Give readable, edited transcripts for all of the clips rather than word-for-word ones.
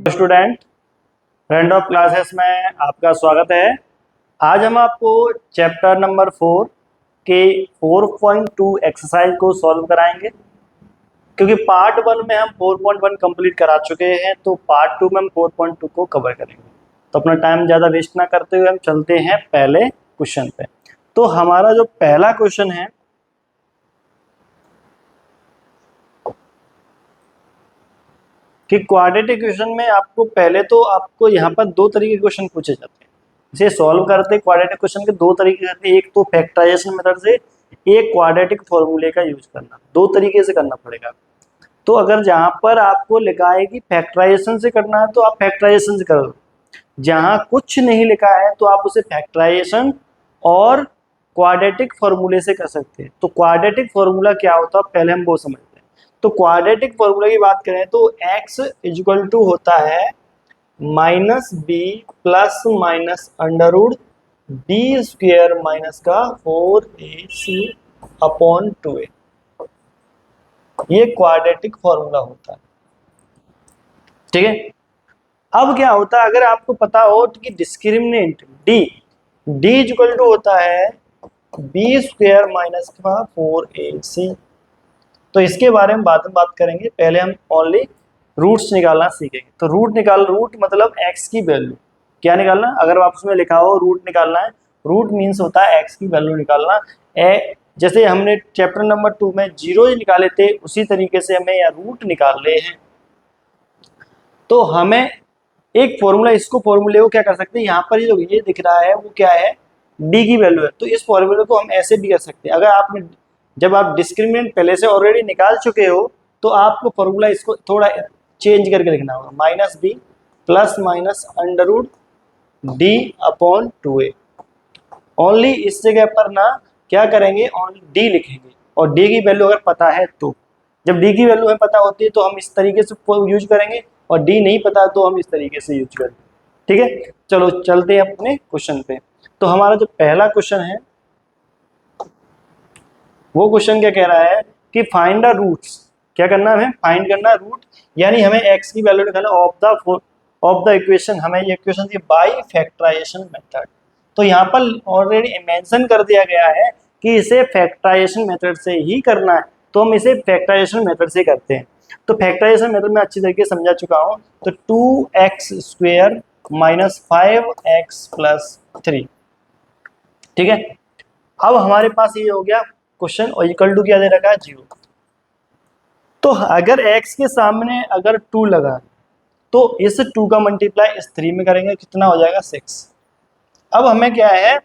Student, friend of classes में आपका स्वागत है। आज हम आपको चैप्टर नंबर 4 के 4.2 एक्सरसाइज को सॉल्व कराएंगे। क्योंकि पार्ट 1 में हम 4.1 कंप्लीट करा चुके हैं, तो पार्ट 2 में हम 4.2 को कवर करेंगे। तो अपना टाइम ज़्यादा वेस्ट ना करते हुए हम चलते हैं पहले क्वेश्चन पे। तो हमारा जो पहला क्वेश्चन है कि क्वाड्रेटिक इक्वेशन में आपको यहाँ पर दो तरीके के क्वेश्चन पूछे जाते हैं। इसे सॉल्व करते क्वाड्रेटिक क्वेश्चन के दो तरीके करते हैं, एक तो फैक्टराइजेशन मेथड से, एक क्वाड्रेटिक फॉर्मूले का यूज करना। दो तरीके से करना पड़ेगा। तो अगर जहां पर आपको लिखा है कि फैक्टराइजेशन से करना है तो आप फैक्टराइजेशन से कर लो। जहां कुछ नहीं लिखा है तो आप उसे फैक्टराइजेशन और क्वाड्रेटिक फॉर्मूले से कर सकते हैं। तो क्वाड्रेटिक फॉर्मूला क्या होता है पहले हम वो समझते हैं। तो क्वाड्रेटिक फॉर्मूला की बात करें तो x इक्वल टू होता है minus b plus minus under root b square minus का 4ac अपॉन 2a। ये क्वाड्रेटिक फॉर्मूला होता है। ठीक है। अब क्या होता है, अगर आपको पता हो कि डिस्क्रिमिनेंट d इक्वल टू होता है बी स्क्वेयर माइनस का 4ac, तो इसके बारे में बाद में बात करेंगे। पहले हम ओनली रूट्स निकालना सीखेंगे। तो रूट मतलब x की वैल्यू क्या निकालना। अगर आप उसमें लिखा हो रूट निकालना है, रूट मीन्स होता है x की वैल्यू निकालना। जैसे हमने चैप्टर नंबर 2 में जीरो निकाले थे, उसी तरीके से हमें यहाँ रूट निकालने हैं। तो हमें एक फॉर्मूला, इसको फॉर्मूले को क्या कर सकते हैं, यहाँ पर ये दिख रहा है वो क्या है, d की वैल्यू है। तो इस फॉर्मूले को हम ऐसे भी कर सकते हैं। अगर आपने जब आप डिस्क्रिमिनेंट पहले से ऑलरेडी निकाल चुके हो तो आपको फॉर्मूला इसको थोड़ा चेंज करके लिखना होगा। Minus b plus minus under root d upon 2a। Only इस जगह पर ना क्या करेंगे, ओनली डी लिखेंगे। और डी की वैल्यू अगर पता है तो, जब डी की वैल्यू हमें पता होती है तो हम इस तरीके से यूज करेंगे, और डी नहीं पता तो हम इस तरीके से यूज करेंगे। ठीक है, चलो चलते हैं अपने क्वेश्चन पे। तो हमारा जो पहला क्वेश्चन है वो क्वेश्चन क्या कह रहा है कि फाइंड द रूट्स। क्या करना है, हमें फाइंड करना रूट, यानी हमें x की वैल्यू निकालना ऑफ द इक्वेशन। हमें ये equation the by factorization method. तो यहाँ पर ऑलरेडी मेंशन कर दिया गया है कि इसे फैक्टराइजेशन मेथड से ही करना है, तो हम इसे फैक्टराइजेशन मेथड से करते हैं। तो फैक्टराइजेशन मेथड में अच्छी तरीके से समझा चुका हूँ। तो 2x square minus 5x plus 3। ठीक है। अब हमारे पास ये हो गया क्वेश्चन, और इक्वल टू क्या दे रखा है, 0। तो अगर x के सामने अगर 2 लगा तो इस 2 का मल्टीप्लाई इस 3 में करेंगे, कितना हो जाएगा 6। अब हमें क्या है,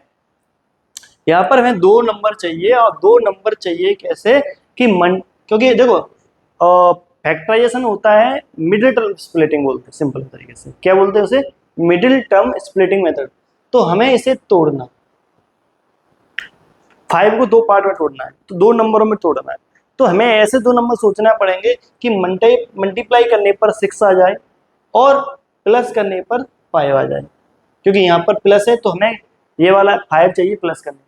यहाँ पर हमें 2 नंबर चाहिए। और 2 नंबर चाहिए कैसे कि क्योंकि देखो फैक्टराइजेशन होता है मिडिल टर्म स्प्लिटिंग बोलते हैं। सिंपल तरीके से क्या बोलते हैं उसे, मिडिल टर्म स्प्लिटिंग मेथड। तो हमें इसे तोड़ना, 5 को 2 पार्ट में तोड़ना है, तो 2 नंबरों में तोड़ना है। तो हमें ऐसे 2 नंबर सोचना पड़ेंगे कि मल्टीप्लाई करने पर 6 आ जाए और प्लस करने पर 5 आ जाए। क्योंकि यहाँ पर प्लस है तो हमें ये वाला 5 चाहिए प्लस करने।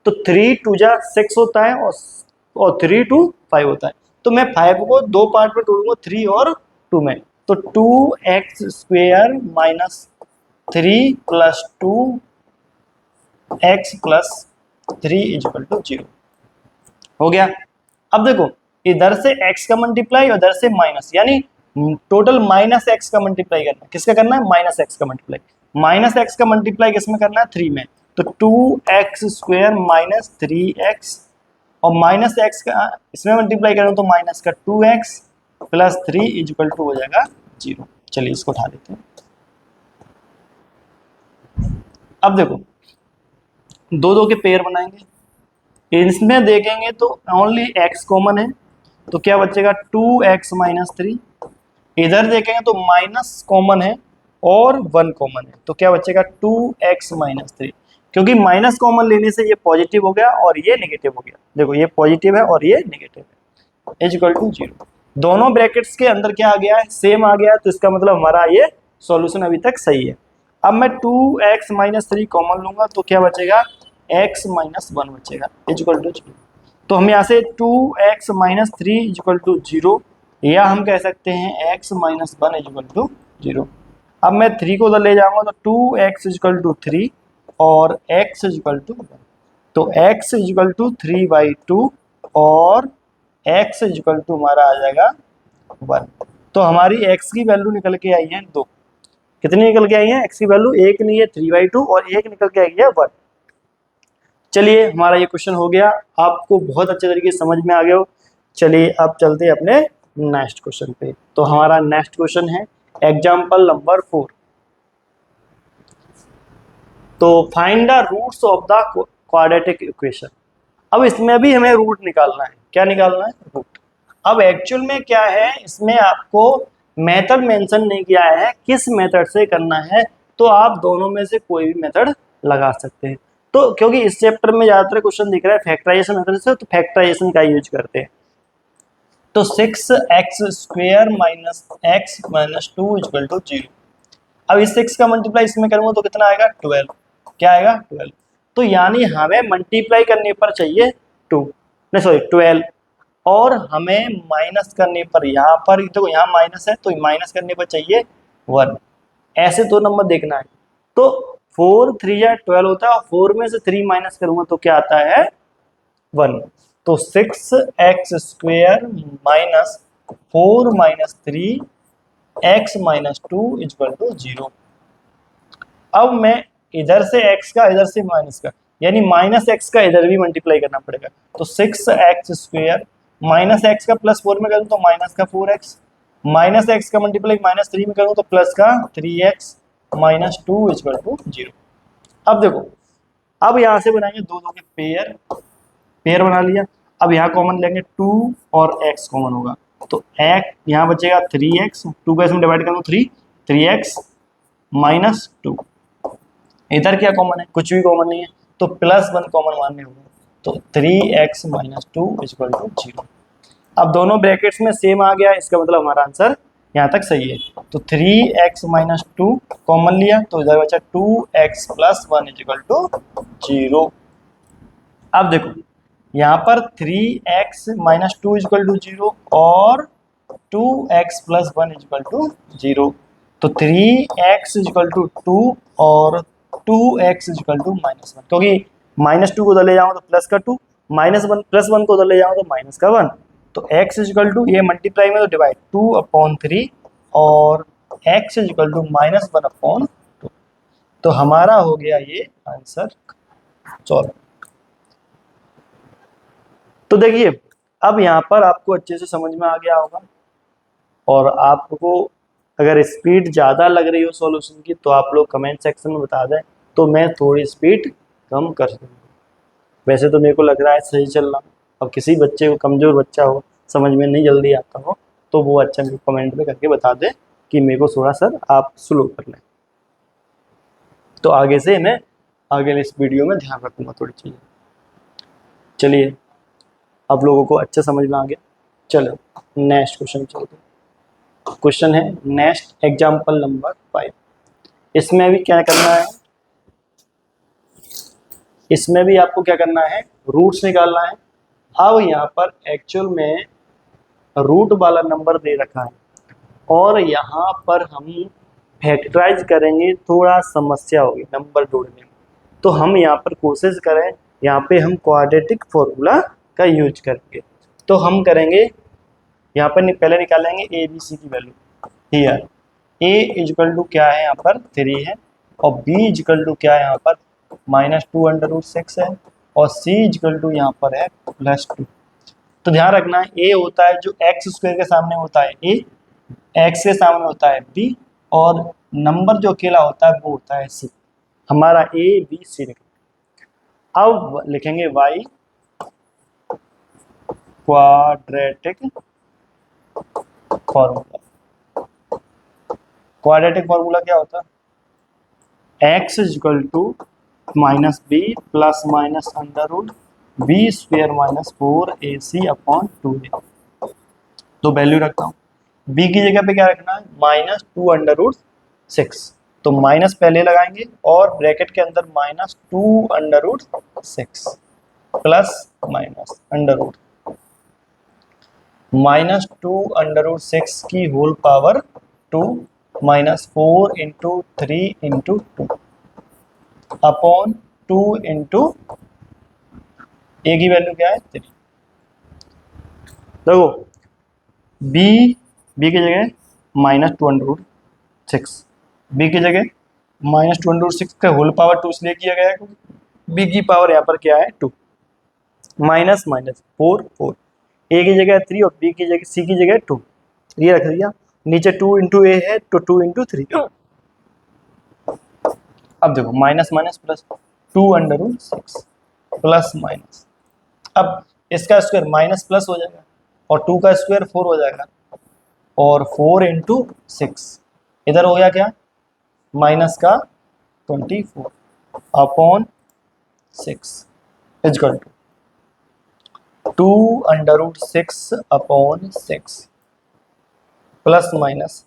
तो 3 2 जा 6 होता है और 3 2 5 होता है। तो मैं 5 को 2 पार्ट में तोड़ूंगा, 3 और 2 में। तो 2x square minus 3 plus 2x plus 3 equal to 0 हो गया। अब देखो इधर से x का मल्टीप्लाई और इधर से माइनस, यानी टोटल माइनस x का मल्टीप्लाई करना। किसका करना है, माइनस x का मल्टीप्लाई। माइनस x का मल्टीप्लाई किसमें करना है, 3 में। तो 2x स्क्वेयर माइनस 3x और माइनस x का इसमें मल्टीप्लाई करें तो माइनस का 2x प्लस 3 इक्वल टू हो जाएगा 0। चलिए इसको उठा देते हैं। अब देखो 2 के पेयर बनाएंगे, इसमें देखेंगे तो ओनली x कॉमन है, तो क्या बचेगा 2x माइनस 3। इधर देखेंगे तो माइनस कॉमन है और 1 कॉमन है, तो क्या बचेगा 2x माइनस 3। क्योंकि माइनस कॉमन लेने से ये पॉजिटिव हो गया और ये नेगेटिव हो गया। देखो ये पॉजिटिव है और ये नेगेटिव है, इक्वल टू 0। दोनों ब्रैकेट्स के अंदर क्या आ गया है, सेम आ गया है। तो इसका मतलब हमारा ये सॉल्यूशन अभी तक सही है। अब मैं 2x माइनस 3 कॉमन लूंगा तो क्या बचेगा, x माइनस 1 बचेगा, इक्वल टू 0। तो हम यहाँ से 2x माइनस 3 इक्वल टू 0, या हम कह सकते हैं x माइनस 1 इक्वल टू 0। अब मैं 3 को उधर ले जाऊंगा तो 2x इक्वल टू 3 और x इक्वल टू 1, तो x इक्वल टू 3/2 और x इक्वल टू हमारा आ जाएगा 1। तो हमारी x की वैल्यू निकल के आई है 2। कितनी निकल के आई है x की वैल्यू? एक नहीं है 3/2 और एक निकल के आई है 1। चलिए हमारा ये क्वेश्चन हो गया, आपको बहुत अच्छे तरीके से समझ में आ गया हो। चलिए अब चलते हैं अपने नेक्स्ट क्वेश्चन पे। तो हमारा नेक्स्ट क्वेश्चन है एग्जाम्पल नंबर 4। तो find the roots of the quadratic equation. अब इसमें भी हमें रूट निकालना है। क्या निकालना है? रूट। अब एक्चुअल में क्या है, इसमें आपको मेथड मेंशन नहीं किया है किस मेथड से करना है, तो आप दोनों में से कोई भी मेथड लगा सकते हैं। तो क्योंकि इस चैप्टर में ज्यादातर क्वेश्चन दिख रहा है फैक्टराइजेशन मेथड से, तो फैक्टराइजेशन का यूज करते हैं। तो 6x² minus x minus 2 equal to 0। अब इस 6 का मल्टीप्लाई इसमें करूंगा तो कितना आएगा? 12। क्या आएगा? 12। तो यानी हमें मल्टीप्लाई करने पर चाहिए 2, नहीं सॉरी 12, और हमें माइनस करने पर यहाँ पर देखो यहाँ माइनस है तो माइनस करने पर चाहिए 1। ऐसे दो नंबर देखना है। तो 4 3 या 12 होता है और 4 में से 3 माइनस करूंगा तो क्या आता है? 1। तो 6x² minus 4 minus 3x minus 2 equal to 0। अब मैं इधर से x का इधर से माइनस का, यानी माइनस x का इधर भी मल्टीप्लाई करना पड़ेगा। तो 6x² माइनस x का प्लस 4 में करूँ तो माइनस का 4x, माइनस x का मल्टीप्लाई माइनस 3 में करूँ तो प्लस का 3x माइनस 2 इक्वल टू 0। अब देखो, अब यहाँ से बनाएंगे दो के पेयर, पेयर बना लिया। अब यहाँ कॉमन लेंगे 2 और x कॉमन होगा, तो x यहाँ बचेगा 3x, 2 को इसमें डिवाइड करूँ 3x माइनस 2। इधर क्या कॉमन है? कुछ भी कॉमन नहीं है, तो प्लस 1 कॉमन मानने होगा, तो 3x माइनस 2 इक्वल टू 0। अब दोनों ब्रैकेट्स में सेम आ गया, इसका मतलब हमारा आंसर यहाँ तक सही है। तो 3x माइनस 2 कॉमन लिया तो इधर बचा 2x प्लस 1 इक्वल टू 0। अब देखो यहाँ पर 3x माइनस 2 इक्वल टू 0 और 2x प्लस 1 इक्वल टू 0। तो 3x इक्वल टू 2 और 2x इक्वल टू माइनस 1, क्योंकि माइनस 2 को उधर ले जाऊँ तो प्लस का 2, माइनस 1 प्लस 1 को उधर ले जाऊँ तो माइनस का 1। तो x इक्वल टू ये मल्टीप्लाई में तो डिवाइड 2/3 और x इक्वल टू माइनस 1/2। तो हमारा हो गया ये आंसर 14। तो देखिए अब यहाँ पर आपको अच्छे से समझ में आ गया होगा, और आपको अगर स्पीड ज़्यादा लग रही हो सॉल्यूशन की तो आप लोग कमेंट सेक्शन में बता दें, तो मैं थोड़ी स्पीड कम कर दूँगा। वैसे तो मेरे को लग रहा है सही चल रहा। अब किसी बच्चे को, कमज़ोर बच्चा हो, समझ में नहीं जल्दी आता हो, तो वो अच्छा मेरे को कमेंट में करके बता दे कि मेरे को थोड़ा सर आप स्लो कर लें, तो आगे से मैं आगे इस वीडियो में ध्यान रखूँगा थोड़ी चीज़ें। चलिए आप लोगों को अच्छा समझ में आ गया। चलो नेक्स्ट क्वेश्चन चलते हैं। क्वेश्चन है नेक्स्ट एग्जाम्पल नंबर 5। इसमें भी क्या करना है, इसमें भी आपको क्या करना है? रूट्स निकालना है। अब यहाँ पर एक्चुअल में रूट वाला नंबर दे रखा है और यहाँ पर हम फैक्टराइज करेंगे, थोड़ा समस्या होगी नंबर जोड़ने में। तो हम यहाँ पर कोशिश करें, यहाँ पे हम क्वाड्रेटिक फॉर्मूला का यूज करेंगे। तो हम करेंगे यहाँ पर पहले निकालेंगे ए बी सी की value. Here a equal to क्या है यहाँ पर 3 है, और बी इक्वल टू क्या है यहाँ पर -2√6 है, और सी इक्वल टू यहाँ पर है +2। तो ध्यान रखना है ए होता है जो x² के सामने होता है ए, x के सामने होता है b, और नंबर जो अकेला होता है वो होता है c। हमारा a b c निकला। अब लिखेंगे y quadratic formula. Quadratic formula क्या होता है? x equal to -b plus minus √b² minus 4ac/2a। तो वैल्यू रखता हूँ, b की जगह पे क्या रखना है? -2√6। तो माइनस पहले लगाएंगे और ब्रैकेट के अंदर -2√6 प्लस माइनस -2√6 की whole power 2 minus 4 × 3 × 2 upon 2 into A की वैल्यू क्या है 3। देखो बी की जगह -2√6, बी की जगह -2√6 का होल पावर 2 इसलिए किया गया है क्योंकि बी की पावर यहाँ पर क्या है 2, माइनस माइनस 4 4, ए की जगह 3 और बी की जगह सी की जगह 2, ये रख दिया। नीचे 2 इंटू ए है तो 2 इंटू 3। अब देखो minus minus plus 2√6 plus minus, अब इसका स्क्वायर माइनस प्लस हो जाएगा और 2 का स्क्वायर 4 हो जाएगा और 4 इंटू 6 इधर हो गया क्या माइनस का 24 upon 6 is equal to 2√6 upon 6 plus minus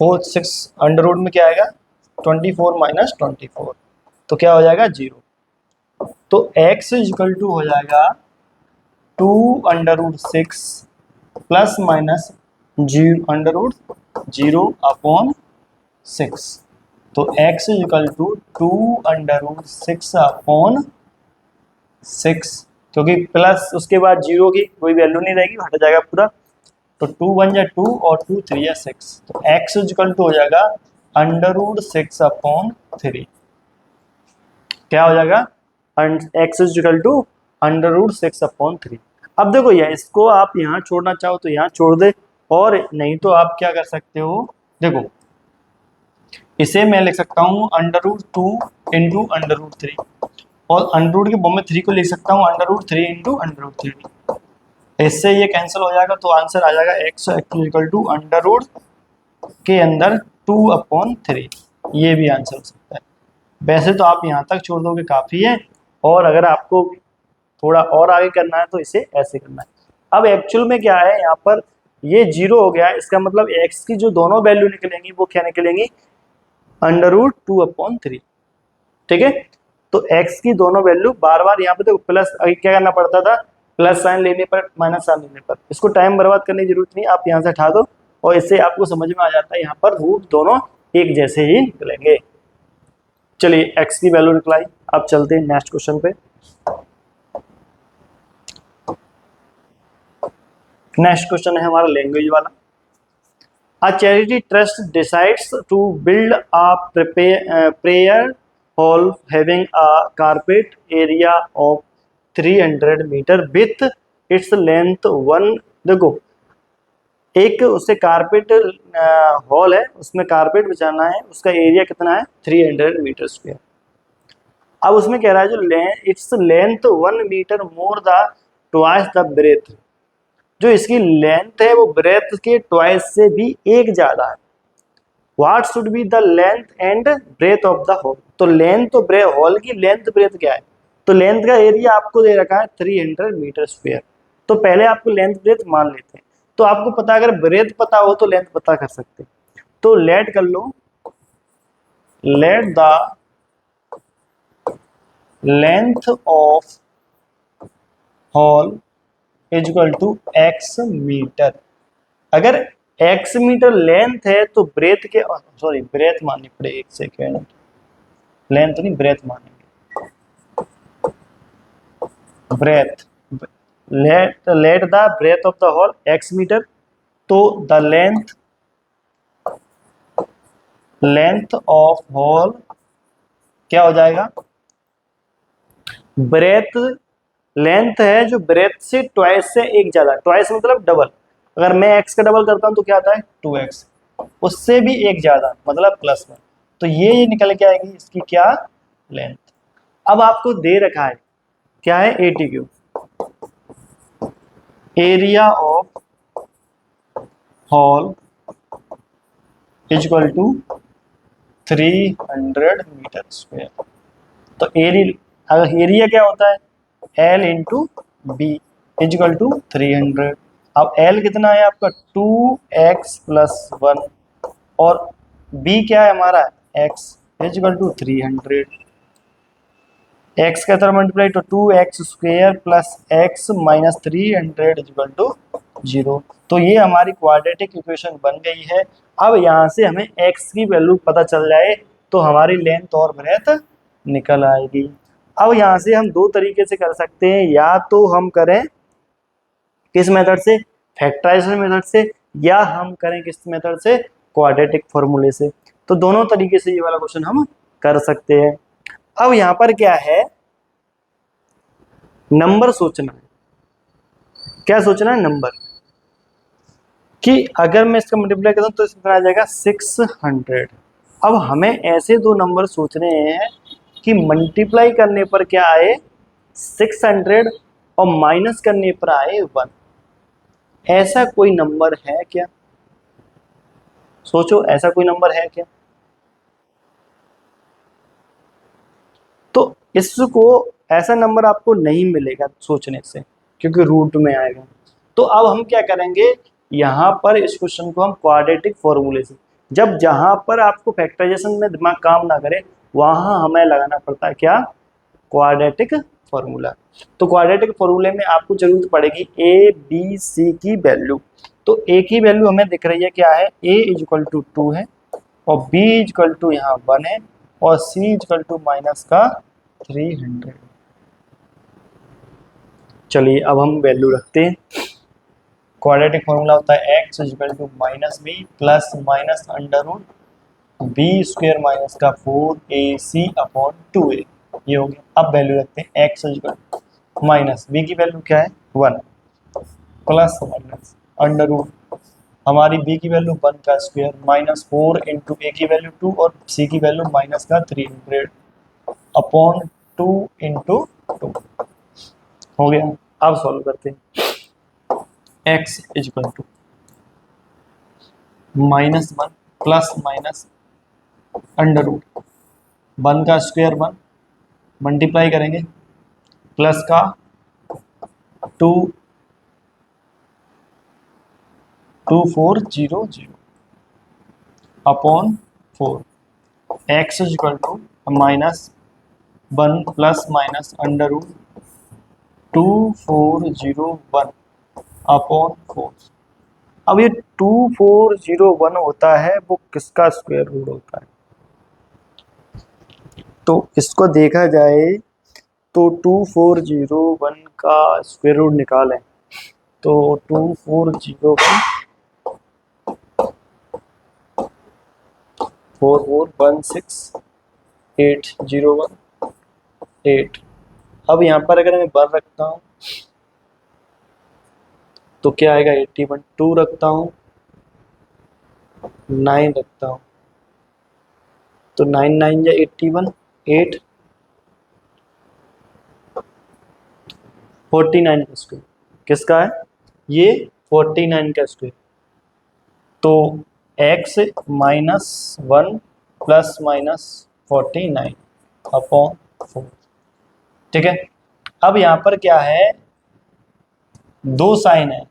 4 6 under root में क्या आएगा 24 माइनस 24, तो क्या हो जाएगा 0। तो x इजकल टू हो जाएगा 2√6 प्लस माइनस 0 अपॉन 6, तो x इजकल टू 2√6 अपॉन 6, क्योंकि प्लस उसके बाद 0 की कोई वैल्यू नहीं रहेगी, हट जाएगा पूरा, तो 2 1 जा 2 और 2 3 या 6, तो x इजकल टू हो जाएगा √6 अपॉन 3। क्या हो जाएगा x इजकल टू √6 अपॉन 3। अब देखो यार इसको आप यहाँ छोड़ना चाहो तो यहाँ छोड़ दे, और नहीं तो आप क्या कर सकते हो, देखो इसे मैं लिख सकता हूँ √2 इंटू √3 और अंडर के बॉम्ब में 3 को लिख सकता हूँ √3 इंटू √3। इससे ये कैंसिल हो जाएगा तो आंसर आ जाएगा x equal to under root के अंदर 2 अपॉन 3, ये भी आंसर हो सकता है। वैसे तो आप यहाँ तक छोड़ दोगे काफ़ी है, और अगर आपको थोड़ा और आगे करना है तो इसे ऐसे करना है। अब एक्चुअल में क्या है यहाँ पर ये 0 हो गया, इसका मतलब x की जो दोनों वैल्यू निकलेंगी वो क्या निकलेंगी √2 अपॉन 3, ठीक है। तो x की दोनों वैल्यू बार बार यहाँ पे देखो प्लस क्या करना पड़ता था, प्लस साइन लेने पर माइनस साइन लेने पर, इसको टाइम बर्बाद करने की जरूरत नहीं, आप यहाँ से हटा दो और इससे आपको समझ में आ जाता है यहाँ पर रूट दोनों एक जैसे ही निकलेंगे। चलिए x की वैल्यू निकलाई, अब चलते हैं नेक्स्ट क्वेश्चन पे। नेक्स्ट क्वेश्चन है हमारा लैंग्वेज वाला। A charity trust decides to build a prayer hall having a carpet area of 300 metre with its length 1। देखो एक उससे कारपेट हॉल है, उसमें कारपेट बिछाना है, उसका एरिया कितना है 300 मीटर स्क्वायर। अब उसमें कह रहा है जो its length 1 metre more the twice the breadth, जो इसकी लेंथ है वो ब्रेथ के ट्वाइस से भी एक ज्यादा है। What should be the length and breadth of the hall, तो लेंथ तो हॉल की लेंथ ब्रेथ क्या है, तो लेंथ का एरिया आपको दे रखा है 300 मीटर स्क्वायर, तो पहले आपको लेंथ ब्रेथ मान लेते हैं। तो आपको पता अगर ब्रेथ पता हो तो लेंथ पता कर सकते हैं, तो लेट कर लो, let the length of hall equal to x metre. अगर x मीटर लेंथ है तो ब्रेथ के सॉरी ब्रेथ माननी पड़े, एक सेकेंड, लेंथ नहीं ब्रेथ मानेंगे, breadth, let the breadth of the hall x metre, तो द लेंथ ऑफ हॉल क्या हो जाएगा, ब्रेथ लेंथ है जो ब्रेथ से ट्वाइस से एक ज्यादा, ट्वाइस मतलब डबल, अगर मैं x का डबल करता हूं तो क्या आता है 2x, उससे भी एक ज्यादा मतलब +1, तो ये निकल के आएगी इसकी क्या लेंथ। अब आपको दे रखा है क्या है 80 cube, area of hall equal to 300 metre square, तो एरिया क्या होता है L into b equal to 300। अब L कितना है आपका 2x + 1 और B क्या है हमारा x इक्वल टू 300, x का तरफ मल्टीप्लाई तो 2x² + x - 300 इक्वल टू 0। तो ये हमारी क्वाड्रेटिक इक्वेशन बन गई है। अब यहाँ से हमें x की वैल्यू पता चल जाए तो हमारी लेंथ और ब्रेथ निकल आएगी। अब यहाँ से हम दो तरीके से कर सकते हैं, या तो हम करें किस मेथड से, फैक्टराइजेशन मेथड से, या हम करें किस मेथड से, क्वाड्रेटिक फॉर्मूले से। तो दोनों तरीके से ये वाला क्वेश्चन हम कर सकते हैं। अब यहाँ पर क्या है, नंबर सोचना है। क्या सोचना है, नंबर, कि अगर मैं इसका मल्टीप्लाई करता हूं तो इसमें आ जाएगा 600। अब हमें ऐसे दो नंबर सोचने हैं कि मल्टीप्लाई करने पर क्या आए 600 और माइनस करने पर आए 1। ऐसा कोई नंबर है क्या, सोचो ऐसा कोई नंबर है क्या। तो इसको ऐसा नंबर आपको नहीं मिलेगा सोचने से, क्योंकि रूट में आएगा। तो अब हम क्या करेंगे, यहाँ पर इस क्वेश्चन को हम क्वाड्रेटिक फॉर्मूले से, जब जहां पर आपको फैक्टराइजेशन में दिमाग काम ना करे वहां हमें लगाना पड़ता है क्या, क्वाड्रेटिक फॉर्मूला। तो क्वाड्रेटिक फॉर्मूले में आपको जरूरत पड़ेगी ए बी सी की वैल्यू। तो ए की वैल्यू हमें दिख रही है क्या है, ए इज इक्वल टू 2 है, और बी इज इक्वल टू यहाँ 1 है, और सी इज इक्वल टू माइनस का 300। चलिए अब हम वैल्यू रखते हैं। क्वाड्रेटिक फॉर्मूला होता है x is equal to minus b plus minus under root b square minus का 4ac अपॉन 2a। ये हो गया। अब वैल्यू रखते हैं x is equal to minus b की वैल्यू क्या है 1 प्लस माइनस अंडर रूट हमारी बी की वैल्यू 1 का स्क्वायर माइनस 4 इंटू ए की वैल्यू 2 और सी की वैल्यू माइनस का 300 अपॉन 2 इंटू 2 हो गया। अब सॉल्व करते हैं। X is equal to minus 1 plus minus under root 1 का स्क्वायर 1 मल्टीप्लाई करेंगे प्लस का 2 2400 upon 4 x is equal to minus 1 plus minus under root 2401 upon 4। अब ये 2401 होता है वो किसका स्क्वायर रूट होता है, तो इसको देखा जाए तो 2401 का स्क्वायर रूट निकालें तो 2401 4416801 अब यहाँ पर अगर मैं 1 रखता हूँ तो क्या आएगा 81, 2 रखता हूँ 9 रखता हूँ तो 9 9 या 81 8 49 का स्क्वायर किसका है, ये 49 का स्क्वायर। तो x minus 1 plus minus 49 upon 4। ठीक है। अब यहाँ पर क्या है, दो साइन है,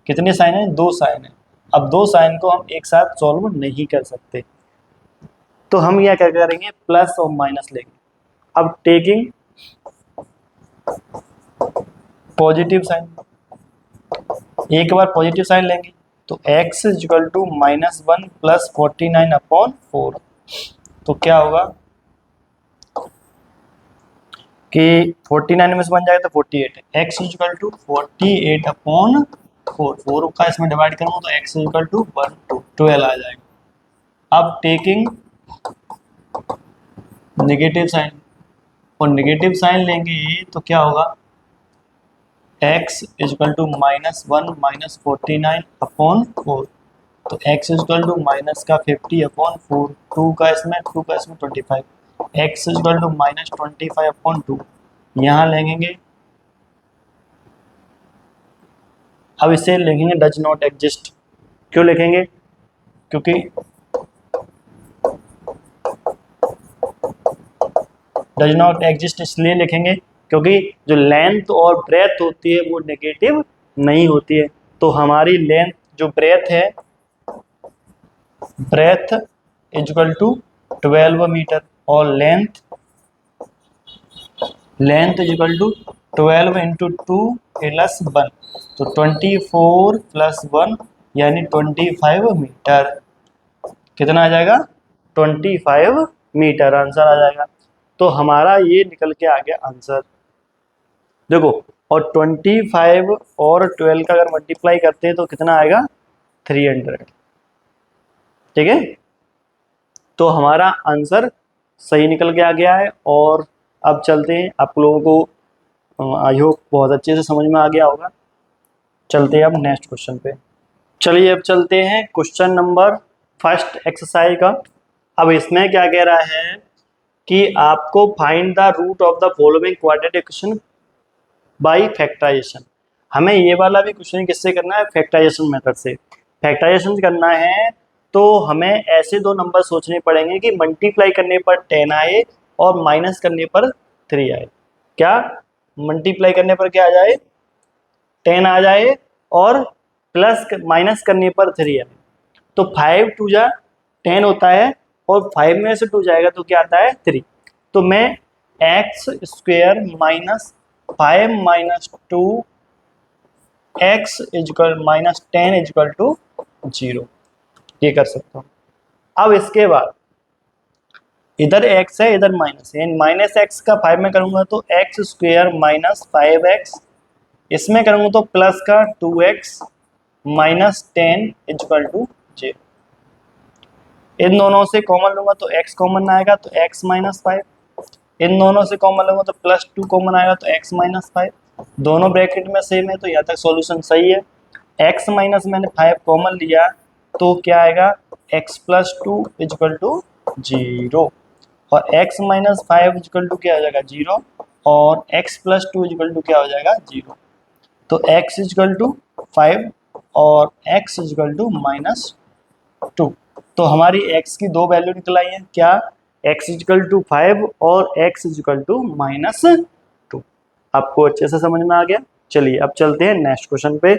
कितने साइन है, दो साइन है। अब दो साइन को हम एक साथ सॉल्व नहीं कर सकते, तो हम यह क्या करेंगे, प्लस और माइनस लेंगे। अब टेकिंग पॉजिटिव साइन, एक बार पॉजिटिव साइन लेंगे तो x is equal to minus 1 plus 49 upon 4। तो क्या होगा कि 49 में से बन जाएगा तो 48 है, x is equal to 48 upon 4 का इसमें डिवाइड करूँ तो x इज इक्वल टू 12 आ जाएगा। अब टेकिंग नेगेटिव साइन, और नेगेटिव साइन लेंगे तो क्या होगा, x is equal to minus 1 minus 49 upon 4। तो x is equal to minus का 50 अपॉन 4, 2 का इसमें 25, x is equal to minus 25 upon 2 यहाँ लेंगे। अब इसे लिखेंगे डज नॉट एग्जिस्ट। क्यों लिखेंगे, क्योंकि डज नॉट एग्जिस्ट इसलिए लिखेंगे क्योंकि जो लेंथ और ब्रेथ होती है वो नेगेटिव नहीं होती है। तो हमारी लेंथ जो ब्रेथ है, breadth is equal to 12 metre और length length is equal to 12 into 2 plus 1, तो 24 प्लस 1 यानी 25 मीटर। कितना आ जाएगा? 25 मीटर आंसर आ जाएगा। तो हमारा ये निकल के आ गया आंसर। देखो, और 25 और 12 का अगर मल्टीप्लाई करते हैं तो कितना आएगा? 300। ठीक है, तो हमारा आंसर सही निकल के आ गया है। और अब चलते हैं, आप लोगों को आई होप बहुत अच्छे से समझ में आ गया होगा। चलते हैं अब नेक्स्ट क्वेश्चन पे। चलिए अब चलते हैं क्वेश्चन नंबर फर्स्ट एक्सरसाइज का। अब इसमें क्या कह रहा है कि आपको find the root of the following quadratic equation by factorisation. हमें ये वाला भी क्वेश्चन किससे करना है? फैक्टराइजेशन मेथड से। फैक्टराइजेशन करना है तो हमें ऐसे दो नंबर सोचने पड़ेंगे कि मल्टीप्लाई करने पर 10 आए और माइनस करने पर 3 आए। क्या मल्टीप्लाई करने पर क्या आ जाए? 10 आ जाए और प्लस माइनस करने पर 3 आए। तो 5 टू जा 10 होता है और 5 में से 2 जाएगा तो क्या आता है? 3। तो मैं x square minus 5 minus 2 x is equal minus 10 is equal to 0 ये कर सकता हूँ। अब इसके बाद इधर x है इधर माइनस है, माइनस एक्स का 5 में करूंगा तो एक्स स्क्वेयर माइनस 5x, इसमें करूंगा तो प्लस का 2x माइनस 10 इजकल टू 0। इन दोनों से कॉमन लूंगा तो x कॉमन आएगा तो x माइनस 5, इन दोनों से कॉमन लूंगा तो प्लस 2 कॉमन आएगा तो x माइनस 5। दोनों ब्रैकेट में सेम है तो यहाँ तक सॉल्यूशन सही है। x माइनस मैंने 5 कॉमन लिया तो क्या आएगा? x प्लस 2 इजकल टू 0 और x माइनस 5 इजकल टू क्या हो जाएगा? 0 और x प्लस 2 इजकल टू क्या हो जाएगा? 0। तो x इजकल टू 5 और x इजकल टू माइनस 2। तो हमारी x की दो वैल्यू निकल आई है। क्या? x इजकल टू 5 और x इजकल टू माइनस 2। आपको अच्छे से समझ में आ गया। चलिए अब चलते हैं नेक्स्ट क्वेश्चन पे।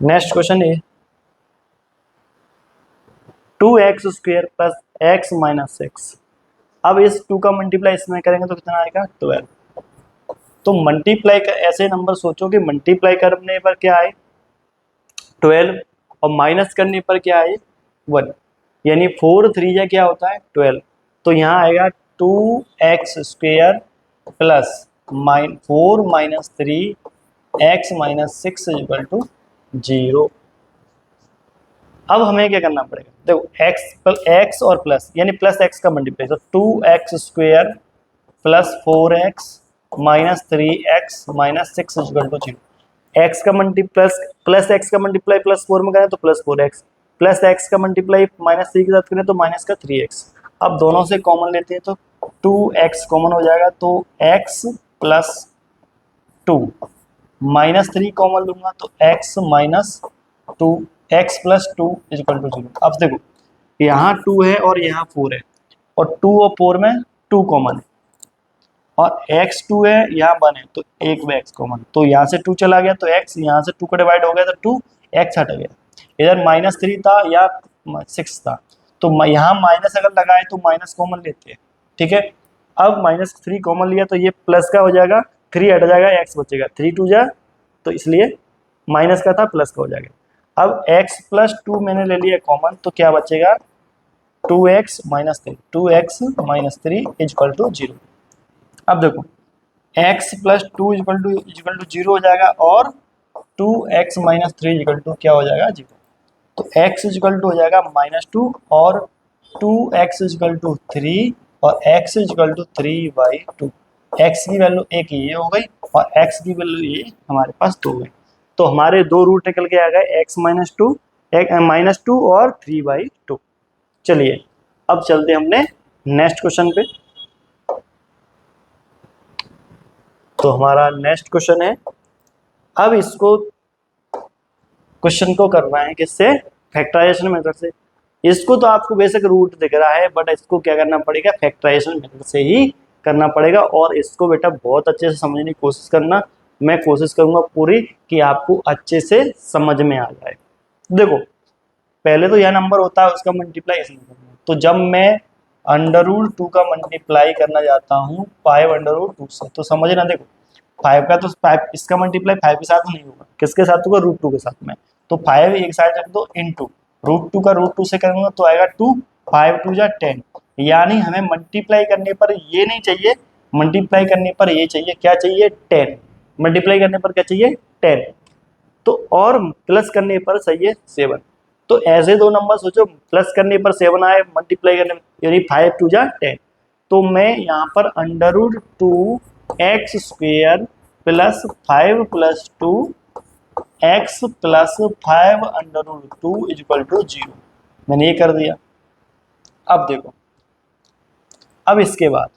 नेक्स्ट क्वेश्चन है 2x square plus x minus 6। अब इस 2 का मल्टीप्लाई इसमें करेंगे तो कितना आएगा? 12। तो मल्टीप्लाई का ऐसे नंबर सोचो कि मल्टीप्लाई करने पर क्या आए? 12 और माइनस करने पर क्या आए? 1, यानी 4 3 या क्या होता है? 12। तो यहाँ आएगा 2x square plus 4 minus 3 x minus 6 equal to 0। अब हमें क्या करना पड़ेगा? देखो x और प्लस यानी प्लस x का मल्टीप्लाई, तो 2x square plus 4x minus 3x minus 6 equal to 0। x का मल्टीप्लाई प्लस x का मल्टीप्लाई प्लस 4 में करें तो प्लस 4x, प्लस x का मल्टीप्लाई माइनस 3 के साथ करें तो माइनस का 3x। अब दोनों से कॉमन लेते हैं तो 2x कॉमन हो जाएगा तो x प्लस 2 माइनस 3 कॉमन लूंगा तो x minus 2 x plus 2 equal to 0। अब देखो यहाँ 2 है और यहाँ 4 है और 2 और 4 में 2 कॉमन है और x2 है यहाँ 1 है तो एक में x कॉमन, तो यहाँ से 2 चला गया तो x, यहाँ से 2 का डिवाइड हो गया तो 2 x हट गया। इधर माइनस 3 था या 6 था तो यहाँ माइनस अगर लगाए तो माइनस कॉमन लेते हैं। ठीक है, अब माइनस 3 कॉमन लिया तो ये प्लस का हो जाएगा, 3 हट जाएगा, x बचेगा, 3 2 जा तो इसलिए माइनस का था प्लस का हो जाएगा। अब x प्लस 2 मैंने ले लिया कॉमन तो क्या बचेगा? 2x minus 3, 2x minus 3 equal to 0। अब देखो x प्लस 2 इजक्वल टू 0 हो जाएगा और 2x माइनस 3 इजक्वल टू क्या हो जाएगा? 0। तो x इजक्वल टू हो जाएगा माइनस 2 और 2x इजक्वल टू 3 और x इजक्वल टू 3/2। x की वैल्यू एक ये हो गई और x की वैल्यू ये हमारे पास 2 है। तो हमारे दो रूट निकल के आ गए x माइनस 2 और 3/2। चलिए अब चलते हमने नेक्स्ट क्वेश्चन पे। तो हमारा नेक्स्ट क्वेश्चन है, अब इसको क्वेश्चन को करना है किससे? फैक्टराइजेशन मेथड से। इसको तो आपको बेसिक रूट दिख रहा है बट इसको क्या करना पड़ेगा? फैक्टराइजेशन मेथड से ही करना पड़ेगा और इसको बेटा बहुत अच्छे से समझने की कोशिश करना। मैं कोशिश करूंगा पूरी कि आपको अच्छे से समझ में आ जाए। देखो पहले तो यह नंबर होता है उसका मल्टीप्लाई इसमें करना, तो जब मैं अंडर रूट 2 का मल्टीप्लाई करना चाहता हूँ 5 अंडर रूट 2 से, तो समझना देखो 5 का तो 5 इसका मल्टीप्लाई 5 के साथ नहीं होगा, किसके साथ होगा, रूट 2 के साथ में। तो 5 एक साइड रख दो इनटू रूट 2 का रूट 2 से करूंगा तो आएगा 2, 5 2 जा 10, यानी हमें मल्टीप्लाई करने पर ये नहीं चाहिए, मल्टीप्लाई करने पर ये चाहिए, क्या चाहिए 10, मल्टीप्लाई करने पर क्या चाहिए 10, तो और प्लस करने पर सही है 7। तो ऐसे दो नंबर सोचो, प्लस करने पर 7 आए, मल्टीप्लाई करने यानी 5 2 जा 10, तो मैं यहाँ पर under root 2 x square plus 5 plus 2 x plus 5 under root 2 equal to 0, मैंने ये कर दिया। अब देखो, अब इसके बाद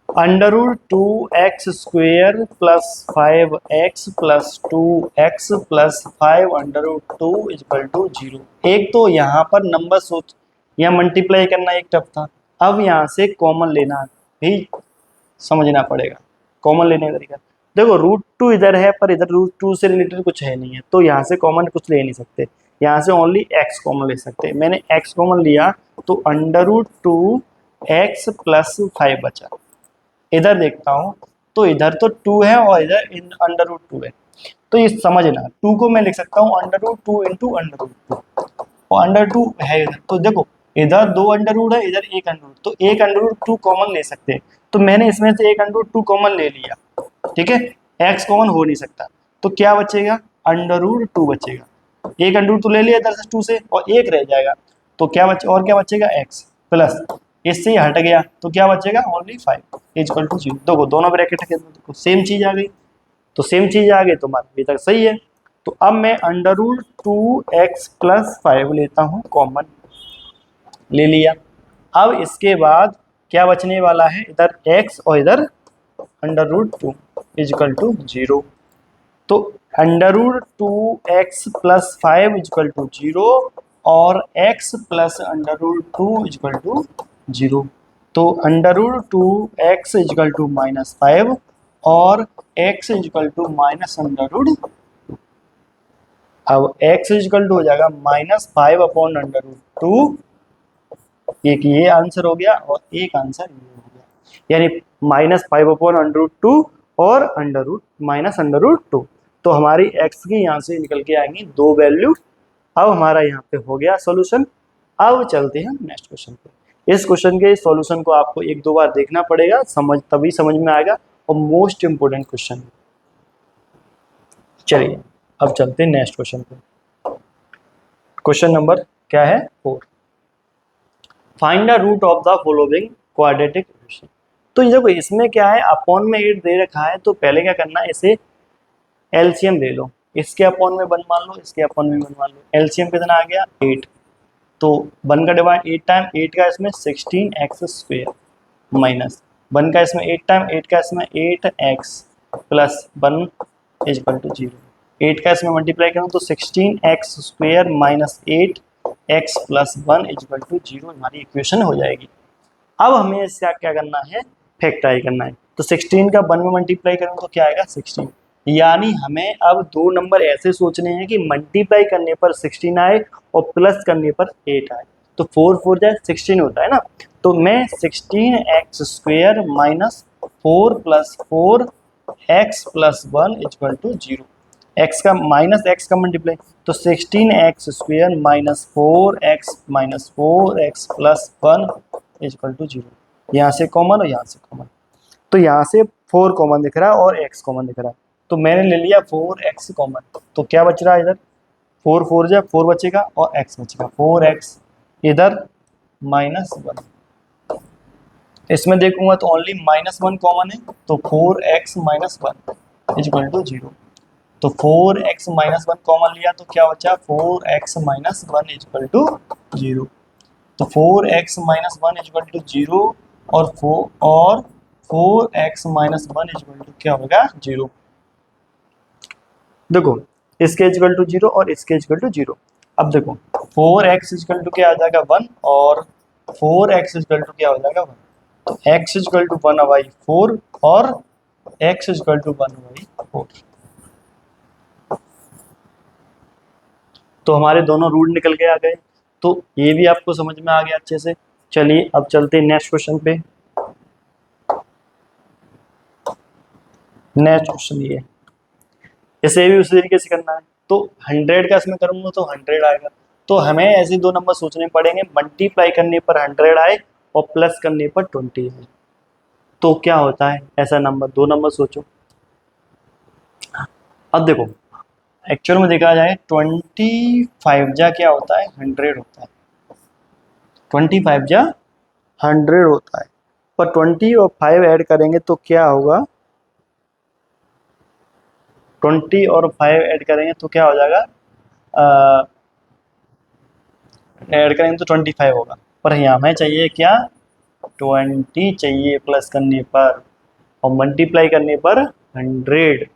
under root 2 x square plus 5 x plus 2 x plus 5 under root 2 equal to 0। एक तो यहाँ पर नंबर सोच, यहाँ मल्टीप्लाई करना एक टफ था, अब यहाँ से कॉमन लेना भी समझना पड़ेगा, कॉमन लेने का तरीका देखो, रूट 2 इधर है पर इधर रूट 2 से रिलेटेड कुछ है नहीं है, तो यहाँ से कॉमन कुछ ले नहीं सकते, यहाँ से ओनली एक्स कॉमन ले सकते हैं। मैंने एक्स कॉमन लिया तो अंडर रूट 2 एक्स प्लस 5 बचा, इधर देखता हूँ तो इधर तो 2 है और इधर अंडर रूट 2 है, तो ये समझना 2 को मैं लिख सकता हूँ under root 2 into under root 2, और अंडर 2 है इधर, तो देखो इधर 2 अंडर रूट है, इधर 1 अंडर रूट, तो 1 अंडर रूट 2 कॉमन ले सकते हैं, तो मैंने इसमें से 1 अंडर रूट 2 कॉमन ले लिया, ठीक है, एक्स कॉमन हो नहीं सकता, तो क्या बचेगा अंडर रूट 2 बचेगा, 1 अंडर रूट 2 ले लिया इधर से 2 से और 1 रह जाएगा, तो क्या बचे, और क्या बचेगा एक्स प्लस, इससे ही हट गया तो क्या बचेगा ओनली 5 इक्वल टू 0। देखो दोनों ब्रैकेट है, देखो सेम चीज आ गई, तो सेम चीज आ गई तो मान अभी तक सही है। तो अब मैं अंडर रूट 2 एक्स प्लस 5 लेता हूँ कॉमन, ले लिया। अब इसके बाद क्या बचने वाला है, इधर x और इधर अंडर रूट 2 इक्वल टू 0, तो under root 2 x plus 5 equal to 0 और x plus under root 2 equal to 0, तो under root 2 x equal to -5 और x equal to minus under root, अब x इक्वल टू हो जाएगा -5 upon under root 2, एक ये answer हो गया और एक आंसर ये हो गया, यानी -5 अपॉन अंडर रूट 2 और under root minus under root 2, तो हमारी x की यहाँ से निकल के आएंगी 2 वैल्यू। अब हमारा यहाँ पे हो गया सॉल्यूशन। अब चलते हैं नेक्स्ट क्वेश्चन पे। इस क्वेश्चन के सॉल्यूशन को आपको एक दो बार देखना पड़ेगा, समझ तभी समझ में आएगा, और मोस्ट इंपोर्टेंट क्वेश्चन। चलिए अब चलते हैं नेक्स्ट क्वेश्चन पे। क्वेश्चन नंबर क्या है 4, find the root of the following quadratic equation. तो ये देखो इसमें क्या है, अपॉन में 8 दे रखा है, तो पहले क्या करना है, इसे एलसीएम ले लो, इसके अपॉन में 1 मान लो, इसके अपॉन में 1 मान लो, एलसीएम कितना आ गया 8, तो 1 का डिवाइड 8 टाइम 8 का इसमें 16x स्क्वायर माइनस 1 का इसमें 8 टाइम 8 का इसमें 8x प्लस 1 इक्वल टू 0, 8 का इसमें मल्टीप्लाई करूँ तो 16x square minus 8x plus 1 equal to 0 हमारी इक्वेशन हो जाएगी। अब हमें इसका क्या करना है, फैक्टराइज करना है, तो 16 का 1 में मल्टीप्लाई करूँ तो क्या आएगा 16, यानी हमें अब दो नंबर ऐसे सोचने हैं कि मल्टीप्लाई करने पर 16 आए और प्लस करने पर 8 आए, तो 4 4 जाए 16 होता है ना, तो मैं 16x square minus 4 plus 4x plus 1 equal to 0, x का माइनस x का मल्टीप्लाई, तो 16x square minus 4x plus 1 equal to 0, यहाँ से कॉमन और यहाँ से कॉमन, तो यहाँ से 4 कॉमन दिख रहा है और x कॉमन दिख रहा है, तो मैंने ले लिया 4x कॉमन, तो क्या बच रहा है इधर 4 4 जा 4 बचेगा और x बचेगा 4x, इधर -1, इसमें देखूंगा तो ओनली -1 कॉमन है, तो 4x माइनस 1 इक्वल टू 0, तो 4x माइनस 1 कॉमन लिया तो क्या बचा 4x माइनस 1 इक्वल टू 0, तो 4x माइनस 1 इक्वल टू 0 और 4x माइनस 1 इक्वल टू क्या होगा 0। देखो इसके इक्वल टू 0 और इसके इक्वल टू 0, अब देखो 4x इक्वल टू क्या आ जाएगा 1 और 4x इक्वल टू क्या हो जाएगा 1, तो x इक्वल टू 1/4 और x इक्वल टू 1/4, तो हमारे दोनों रूट निकल के आ गए, तो ये भी आपको समझ में आ गया अच्छे से। चलिए अब चलते हैं नेक्स्ट क्वेश्चन पे। नेक्स्ट क्वेश्चन ये, इसे भी उसी तरीके से करना है। तो 100 का इसमें करूंगा तो 100 आएगा। तो हमें ऐसे दो नंबर सोचने पड़ेंगे, मल्टीप्लाई करने पर 100 आए और प्लस करने पर 20 आए। तो क्या होता है ऐसा नंबर, दो नंबर सोचो। अब देखो एक्चुअल में देखा जाए 25 जा क्या होता है, 100 होता है। 25 जा 100 होता है, पर 20 और 5 ऐड करेंगे तो क्या होगा, 20 और 5 ऐड करेंगे तो क्या हो जाएगा, ऐड करेंगे तो 25 होगा। पर यहाँ हमें चाहिए क्या, 20 चाहिए प्लस करने पर और मल्टीप्लाई करने पर 100।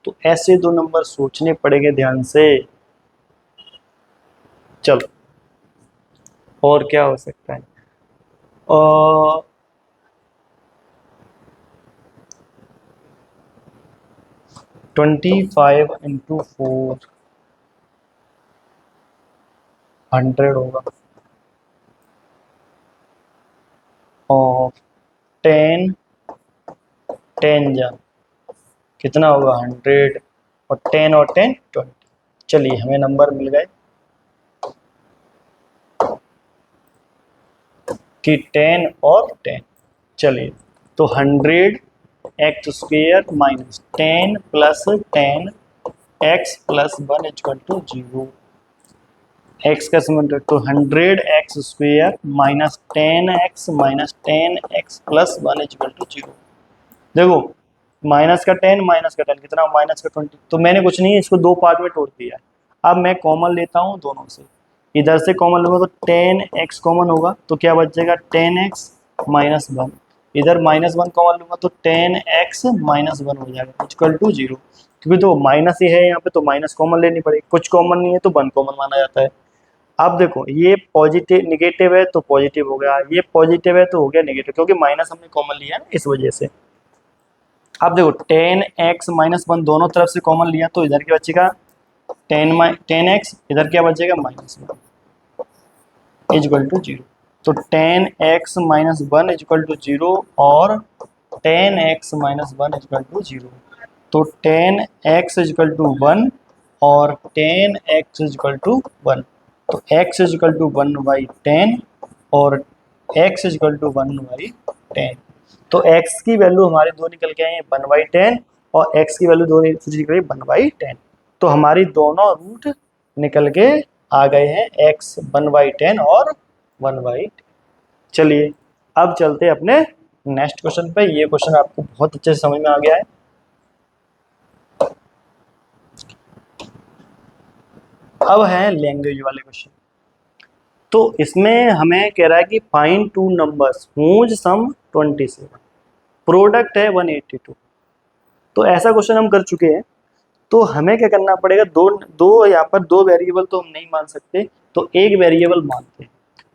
तो ऐसे दो नंबर सोचने पड़ेंगे ध्यान से। चलो और क्या हो सकता है, और 25 इंटू 4 100 होगा, और 10 जा कितना होगा 100, और 10 और 10 20। चलिए हमें नंबर मिल गए कि 10 और 10। चलिए तो 100 x square minus 10 plus 10 x plus 1 equal to 0। X का समीकरण तो 100 x square minus 10 x minus 10 x plus 1 equal to 0। देखो माइनस का 10 माइनस का 10 कितना, माइनस का 20। तो मैंने कुछ नहीं इसको दो पार्ट में तोड़ दिया है। अब मैं कॉमन लेता हूँ दोनों से, इधर से कॉमन लूंगा तो 10x कॉमन होगा तो क्या बचेगा 10x माइनस 1। इधर माइनस 1 कॉमन लूंगा तो 10x माइनस 1 हो जाएगा इक्वल टू 0। क्योंकि तो माइनस ही है यहाँ पे तो माइनस कॉमन लेनी पड़ेगी, कुछ कॉमन नहीं है तो 1 कॉमन माना जाता है। अब देखो ये पॉजिटिव निगेटिव है तो पॉजिटिव हो गया, ये पॉजिटिव है तो हो गया निगेटिव, क्योंकि माइनस हमने कॉमन लिया है इस वजह से। अब देखो 10x माइनस 1 दोनों तरफ से कॉमन लिया तो इधर क्या बचेगा 10x, इधर क्या बचेगा माइनस 1 इक्वल टू 0। तो 10x माइनस 1 इक्वल टू 0 और 10x माइनस 1 इक्वल टू 0। तो 10x इक्वल टू 1 और 10x इक्वल टू 1। तो x इक्वल टू 1/10 और x इक्वल टू 1/10। तो x की वैल्यू हमारे दो निकल के आए हैं 1/10 और x की वैल्यू दो निकल गई 1/10। तो हमारी दोनों रूट निकल के आ गए हैं x 1/10 और 1/10। चलिए अब चलते हैं अपने नेक्स्ट क्वेश्चन पे। ये क्वेश्चन आपको बहुत अच्छे से समझ में आ गया है। अब है लैंग्वेज वाले क्वेश्चन। तो इसमें हमें कह रहा है कि find two numbers whose sum 27, product है 182। तो ऐसा क्वेश्चन हम कर चुके हैं। तो हमें क्या करना पड़ेगा, दो दो यहाँ पर दो वेरिएबल तो हम नहीं मान सकते, तो एक वेरिएबल मानते हैं।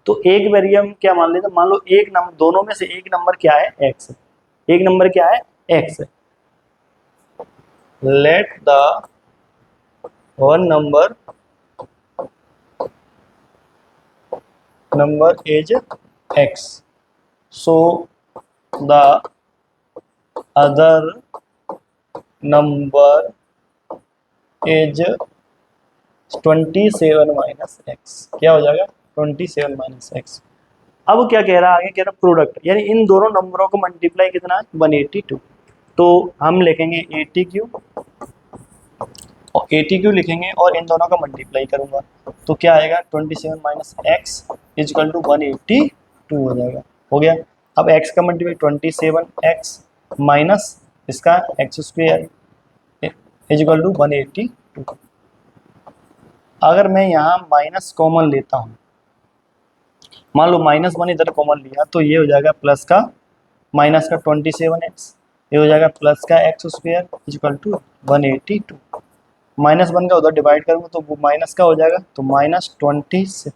तो एक वेरिएबल क्या मान लेते, मान लो एक नंबर, दोनों में से एक नंबर क्या है x है, एक नंबर क्या है x है। Let the one number is x, so the other number is 27 minus x. क्या हो जाएगा 27 माइनस एक्स। अब क्या कह रहा है आगे, कह रहा प्रोडक्ट, यानी इन दोनों नंबरों को मल्टीप्लाई कितना है 182। तो हम लिखेंगे 80 और 80 लिखेंगे और इन दोनों का मल्टीप्लाई करूंगा तो क्या आएगा 27 माइनस एक्स इजकल टू 182 हो जाएगा। हो गया। अब x का मल्टीप्लाई 27x माइनस इसका एक्स स्क्वेयर इजकल टू 182। अगर मैं यहाँ माइनस कॉमन लेता हूँ, मान लो -1 इधर कॉमन लिया तो ये हो जाएगा प्लस का माइनस का 27x, ये हो जाएगा प्लस का एक्स स्क्वेयर इजकल टू 182। -1 का उधर डिवाइड करूँगा तो वो माइनस का हो जाएगा तो -20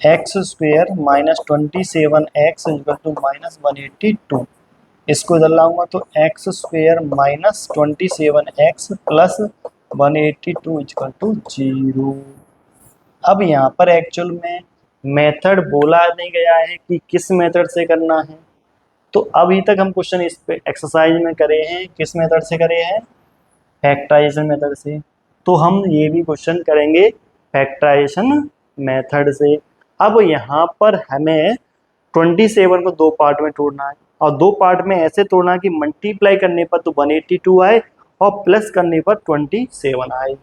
x square minus 27x equal to -182। इसको इधर लाऊंगा तो x square minus 27x plus 182 equal to 0। अब यहाँ पर एक्चुअल में मेथड बोला नहीं गया है कि किस मेथड से करना है। तो अभी तक हम क्वेश्चन इस पे एक्सरसाइज में करे हैं, किस मेथड से करे हैं, फैक्टराइजेशन मेथड से। तो हम ये भी क्वेश्चन करेंगे फैक्टराइजेशन मेथड से। अब यहाँ पर हमें 27 को दो पार्ट में तोड़ना है, और दो पार्ट में ऐसे तोड़ना है कि मल्टीप्लाई करने पर तो 182 आए और प्लस करने पर 27 आए।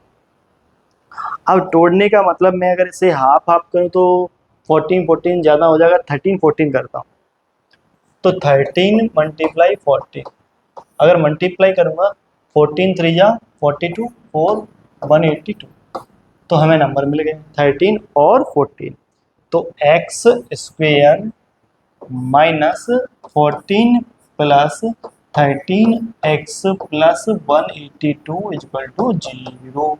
अब तोड़ने का मतलब मैं अगर इसे हाफ हाफ करूँ तो 14 14 ज़्यादा हो जाएगा, 13 14 करता हूँ। तो 13 मल्टीप्लाई 14, अगर मल्टीप्लाई करूँगा 14 3 जा 42 4 182, तो हमें नंबर मिल गए 13 और 14। तो x square minus 14 plus 13x plus 182 equal to 0।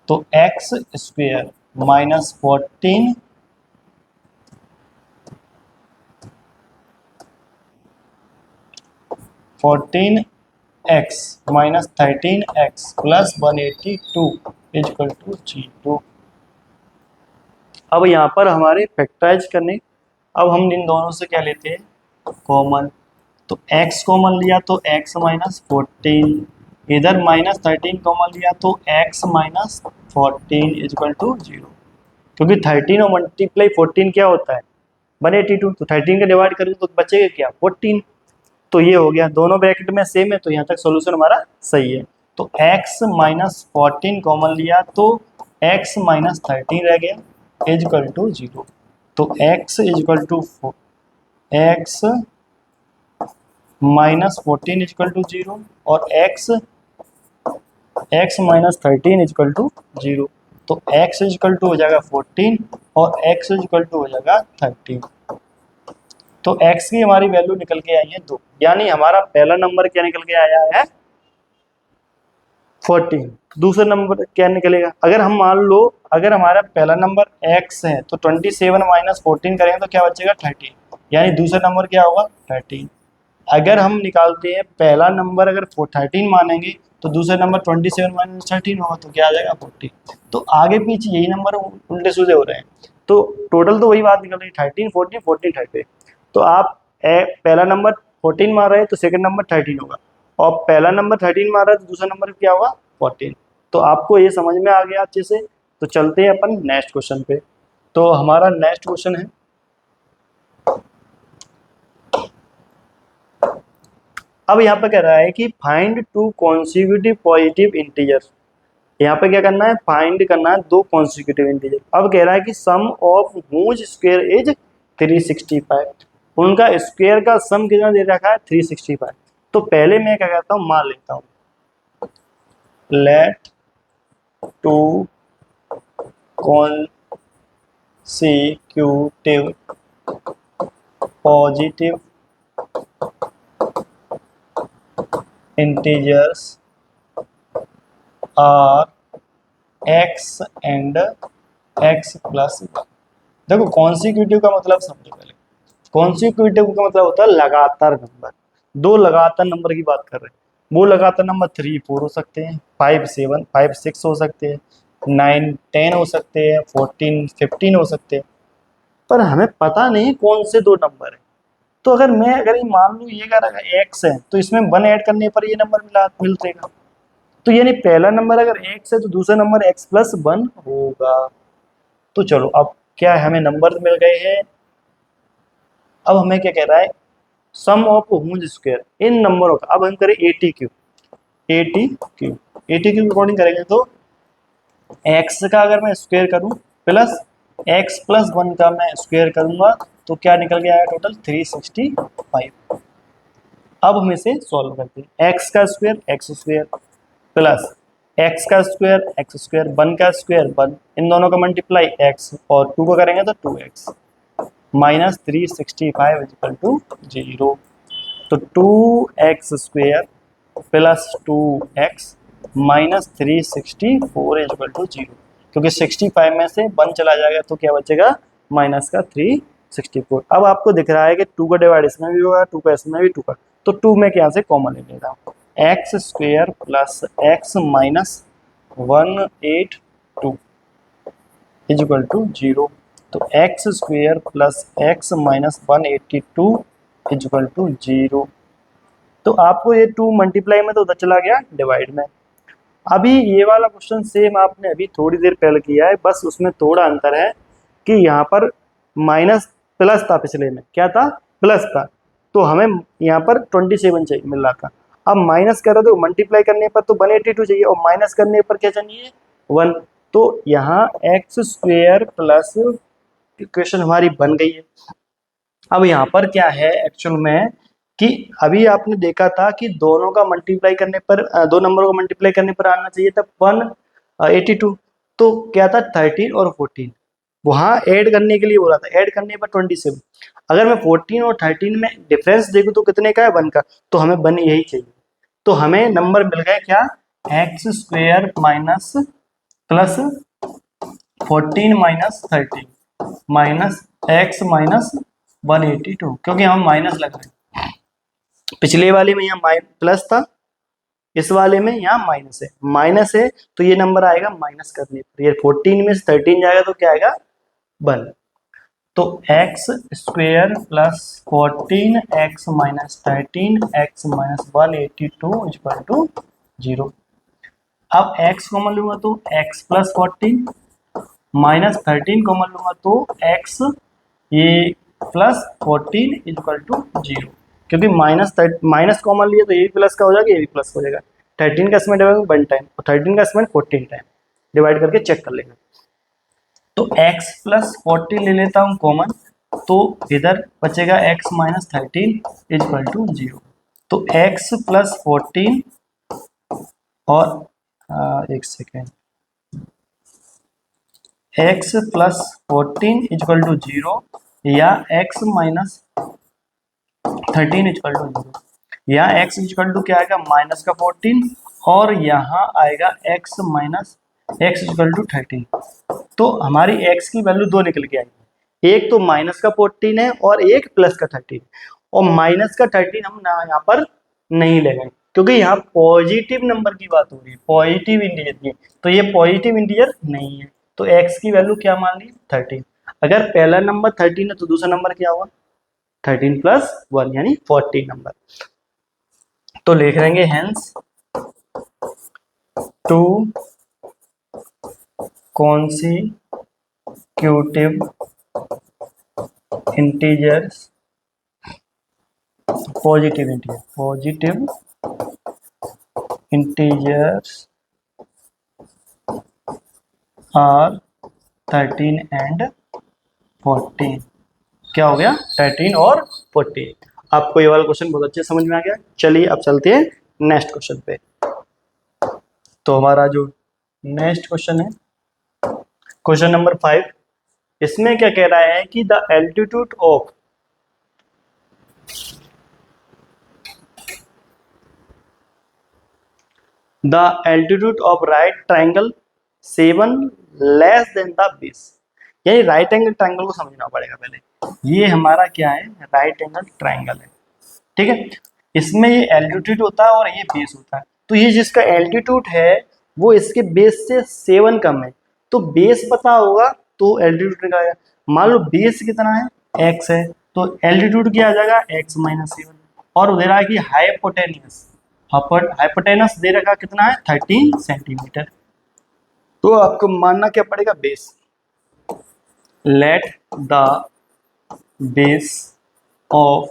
तो x square minus 14x minus 13x plus 182 equal to 0। अब यहाँ पर हमारे फैक्टराइज करने, अब हम इन दोनों से क्या लेते हैं, कॉमन। तो x कॉमन लिया तो x माइनस 14, इधर माइनस 13 कॉमन लिया तो x माइनस 14 इक्वल टू 0। क्योंकि 13 और मल्टीप्लाई 14 क्या होता है, 182। तो 13 का डिवाइड करेंगे तो बचेगा क्या, 14। तो ये हो गया, दोनों ब्रैकेट में सेम है, तो यहाँ तक सोल्यूशन हमारा सही है। तो x माइनस 14 कॉमन लिया तो x माइनस 13 रह गया इक्वल टू 0। तो x equal to x minus 14 equal to 0 और x माइनस 13 इक्वल टू 0। तो x इक्वल टू हो जाएगा 14 और x इक्वल टू हो जाएगा 13। तो x की हमारी वैल्यू निकल के आई है 2, यानी हमारा पहला नंबर क्या निकल के आया है 14। दूसरा नंबर क्या निकलेगा, अगर हम मान लो अगर हमारा पहला नंबर x है तो 27 माइनस 14 करेंगे तो क्या बचेगा 13, यानी दूसरा नंबर क्या होगा 13। अगर हम निकालते हैं पहला नंबर अगर 13 मानेंगे तो दूसरा नंबर 27 माइनस 13 होगा, तो क्या आ जाएगा 40। तो आगे पीछे यही नंबर उल्टे सीधे हो रहे हैं, तो टोटल तो वही बात निकल रही है 13 14 14 13। तो आप पहला नंबर 14 मार रहे हैं तो सेकंड नंबर 13 होगा, और पहला नंबर 13 मार रहा है तो दूसरा नंबर क्या होगा 14। तो आपको ये समझ में आ गया अच्छे से। तो चलते हैं अपन नेक्स्ट क्वेश्चन पे। तो हमारा नेक्स्ट क्वेश्चन है, अब यहाँ पे कह रहा है कि find to consecutive positive integer. यहाँ पे क्या करना है, फाइंड करना है दो कॉन्सिक्यूटिव इंटीजर। अब कह रहा है कि सम ऑफ हुज स्क्वायर इज 365, उनका स्क्वायर का सम कितना दे रखा है 365। तो पहले मैं क्या करता हूँ, मान लेता हूँ let two consecutive positive integers are x and x plus 1। देखो कॉन्सिक्यूटिव का मतलब समझो पहले। कॉन्सिक्यूटिव का मतलब होता है लगातार नंबर, दो लगातार नंबर की बात कर रहे हैं। वो लगातार नंबर 3 4 हो सकते हैं, 5 7 5 6 हो सकते हैं, 9 10 हो सकते हैं, 14 15 हो सकते हैं, पर हमें पता नहीं कौन से दो नंबर है। तो अगर ये मान लो ये अगर x है तो इसमें 1 ऐड करने पर ये नंबर मिलेगा। तो यानी पहला नंबर अगर x है तो दूसरा नंबर x प्लस 1 होगा। तो चलो अब क्या है, हमें नंबर मिल गए हैं। अब हमें क्या कह रहा है, सम ऑफ हुज स्क्वायर इन नंबरों का। अब हम करें 80 क्यूब, 80 क्यूब, 80 क्यूब अकॉर्डिंग करेंगे तो x का अगर मैं स्क्वायर करूं प्लस x प्लस 1 का मैं स्क्वायर करूंगा तो क्या निकल के आया टोटल 365। अब हम इसे सॉल्व करते हैं, x का square x square plus x का स्क्वायर x स्क्वायर, 1 का स्क्वायर 1, इन दोनों का मल्टीप्लाई x और 2 को करेंगे तो 2x माइनस 365 इक्वल टू 0। तो 2x square plus 2x minus 364 equal to 0, क्योंकि 65 में से 1 चला जाएगा तो क्या बचेगा माइनस का 364। अब आपको दिख रहा है कि 2 का डिवाइड इसमें भी होगा, 2 का इसमें भी, 2 का, तो 2 में क्या से कॉमन ले लेता हूँ, x square plus x minus 182 equal to 0। तो x square plus x minus 182 equal to 0। तो आपको ये 2 मल्टीप्लाई में तो उधर चला गया डिवाइड में। अभी ये वाला क्वेश्चन सेम आपने अभी थोड़ी देर पहले किया है, बस उसमें थोड़ा अंतर है कि यहाँ पर माइनस प्लस था, पिछले में क्या था, प्लस था, तो हमें यहाँ पर 27 चाहिए मिल रहा था। अब माइनस कर रहे हो तो मल्टीप्लाई करने पर तो 182 चाहिए और माइनस करने पर क्या चाहिए, 1। तो यहाँ एक्स स्क्वेयर प्लस इक्वेशन हमारी बन गई है। अब यहाँ पर क्या है एक्चुअल में कि अभी आपने देखा था कि दोनों का मल्टीप्लाई करने पर दो नंबरों का मल्टीप्लाई करने पर आना चाहिए था 182। तो क्या था 13 और 14, वहां ऐड करने के लिए बोला था, ऐड करने पर 27। अगर मैं 14 और 13 में डिफरेंस देखूं तो कितने का है, 1 का, तो हमें 1 यही चाहिए। तो हमें नंबर मिल गया क्या, x square minus plus 14 minus 13 minus x minus 182, क्योंकि हम माइनस लग रहे हैं। पिछले वाले में यहाँ प्लस था, इस वाले में यहाँ माइनस है, तो ये नंबर आएगा माइनस करने पर। ये 14 में से 13 जाएगा तो क्या आएगा, 1। तो x square plus 14 x minus 13 x minus 182 equal to 0। अब x कॉमन लूंगा तो x प्लस 14 माइनस 13 कॉमन लूंगा तो x ये प्लस 14 इक्वल टू 0, क्योंकि माइनस कॉमन लिए तो ये भी प्लस का हो जाएगा, ये भी प्लस हो जाएगा। 13 का इसमें डिवाइड 1 टाइम और 13 का इसमें 14 टाइम, डिवाइड करके चेक कर लेंगे। तो x प्लस 14 ले लेता हूँ कॉमन, तो इधर बचेगा x माइनस 13 इक्वल टू 0। तो x प्लस 14 और एक second, x plus 14 equal to 0 या x माइनस 13 इक्वल टू 0। यहाँ x इक्वल टू क्या आएगा, माइनस का 14, और यहाँ आएगा x minus x equal to 13। तो हमारी x की वैल्यू दो निकल के आएगी, एक तो माइनस का 14 है और एक प्लस का 13। और माइनस का 13 हम यहाँ पर नहीं लेंगे, क्योंकि यहाँ पॉजिटिव नंबर की बात हो रही है, पॉजिटिव इंटीजर की, तो ये पॉजिटिव इंटीजर नहीं है। तो x की वैल्यू क्या मान ली, 13। अगर पहला नंबर 13 है तो दूसरा नंबर क्या होगा, 13 प्लस 1 यानी 14 नंबर। तो लिख लेंगे hence 2 consecutive integers, positive integers are 13 and 14। क्या हो गया, 13 और 14। आपको ये वाला क्वेश्चन बहुत अच्छे समझ में आ गया। चलिए अब चलते हैं नेक्स्ट क्वेश्चन पे। तो हमारा जो नेक्स्ट क्वेश्चन है क्वेश्चन नंबर 5, इसमें क्या कह रहा है कि the altitude of right triangle 7 less than the base. यानी राइट एंगल ट्राइंगल को समझना पड़ेगा पहले। ये हमारा क्या है, राइट एंगल ट्राइंगल है, ठीक है। इसमें ये एल्टीट्यूड होता है और ये बेस होता है। तो ये जिसका एल्टीट्यूड है वो इसके बेस से 7 कम है, तो बेस पता होगा तो एल्टीट्यूड निकालेगा। मान लो बेस कितना है, x है, तो एल्टीट्यूड क्या आ जाएगा, x माइनस 7। और उधर आएगी हाइपोटेनस दे रखा कितना है, 13 सेंटीमीटर। तो आपको मानना क्या पड़ेगा, base. Let the base of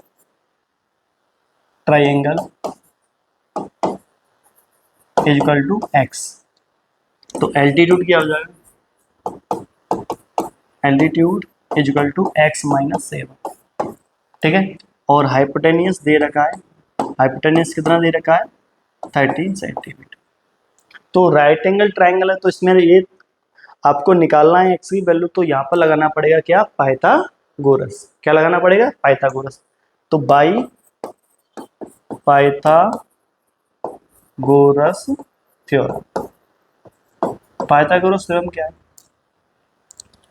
triangle equal to x। तो एल्टीट्यूड क्या हो जाएगा, altitude equal to x minus 7, ठीक है। और हाइपोटेनियस दे रखा है, हाइपोटेनियस कितना दे रखा है, 13 सेंटीमीटर। तो राइट एंगल ट्राइंगल है, तो इसमें ये आपको निकालना है x की वैल्यू, तो यहाँ पर लगाना पड़ेगा क्या, पाइथागोरस। क्या लगाना पड़ेगा, पाइथागोरस। तो by Pythagoras theorem. Pythagoras theorem क्या है,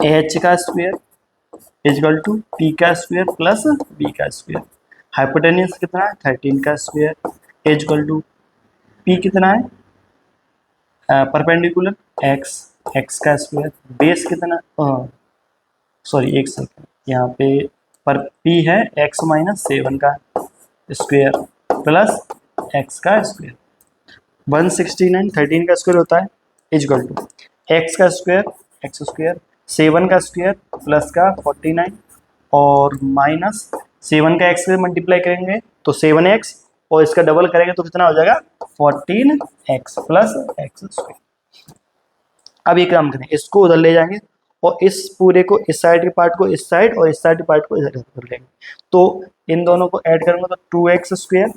h का स्क्वायर इक्वल टू p का स्क्वायर प्लस b का स्क्वायर। हाइपोटेनियस कितना है, 13 का स्क्वायर इक्वल टू p कितना है, परपेंडिकुलर x का स्क्वायर। बेस कितना, सॉरी एक सेकेंड, यहाँ पे पर p है x माइनस 7 का स्क्वायर प्लस x का स्क्वायर, 169 13 का स्क्वायर होता है इजकल टू x का स्क्वायर एक्स स्क्वायर 7 का स्क्वायर प्लस का 49 और माइनस 7 का x से मल्टीप्लाई करेंगे तो 7x और इसका डबल करेंगे तो कितना हो जाएगा 14x प्लस एक्स स्क्वायर। अब ये काम करें, इसको उधर ले जाएंगे और इस पूरे को इस साइड के पार्ट को इस साइड और इस साइड के पार्ट को इधर कर लेंगे, तो इन दोनों को ऐड करेंगे तो 2x स्क्वायर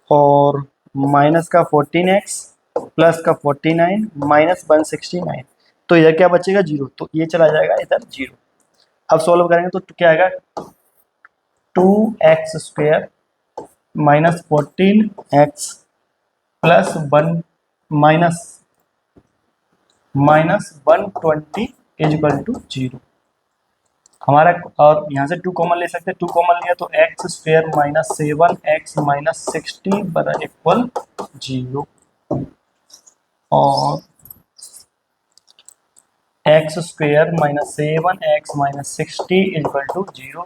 और माइनस का 14x प्लस का 49 माइनस 169, तो इधर क्या बचेगा 0, तो ये चला जाएगा इधर 0। अब सॉल्व करेंगे तो क्या आएगा 2x square minus 14x plus 1 minus 120 is equal to 0 हमारा। और यहाँ से 2 कॉमन ले सकते हैं, 2 कॉमन लिया तो x square minus 7x minus 60 बराबर इक्वल 0 और x square minus 7x minus 60 equal to 0।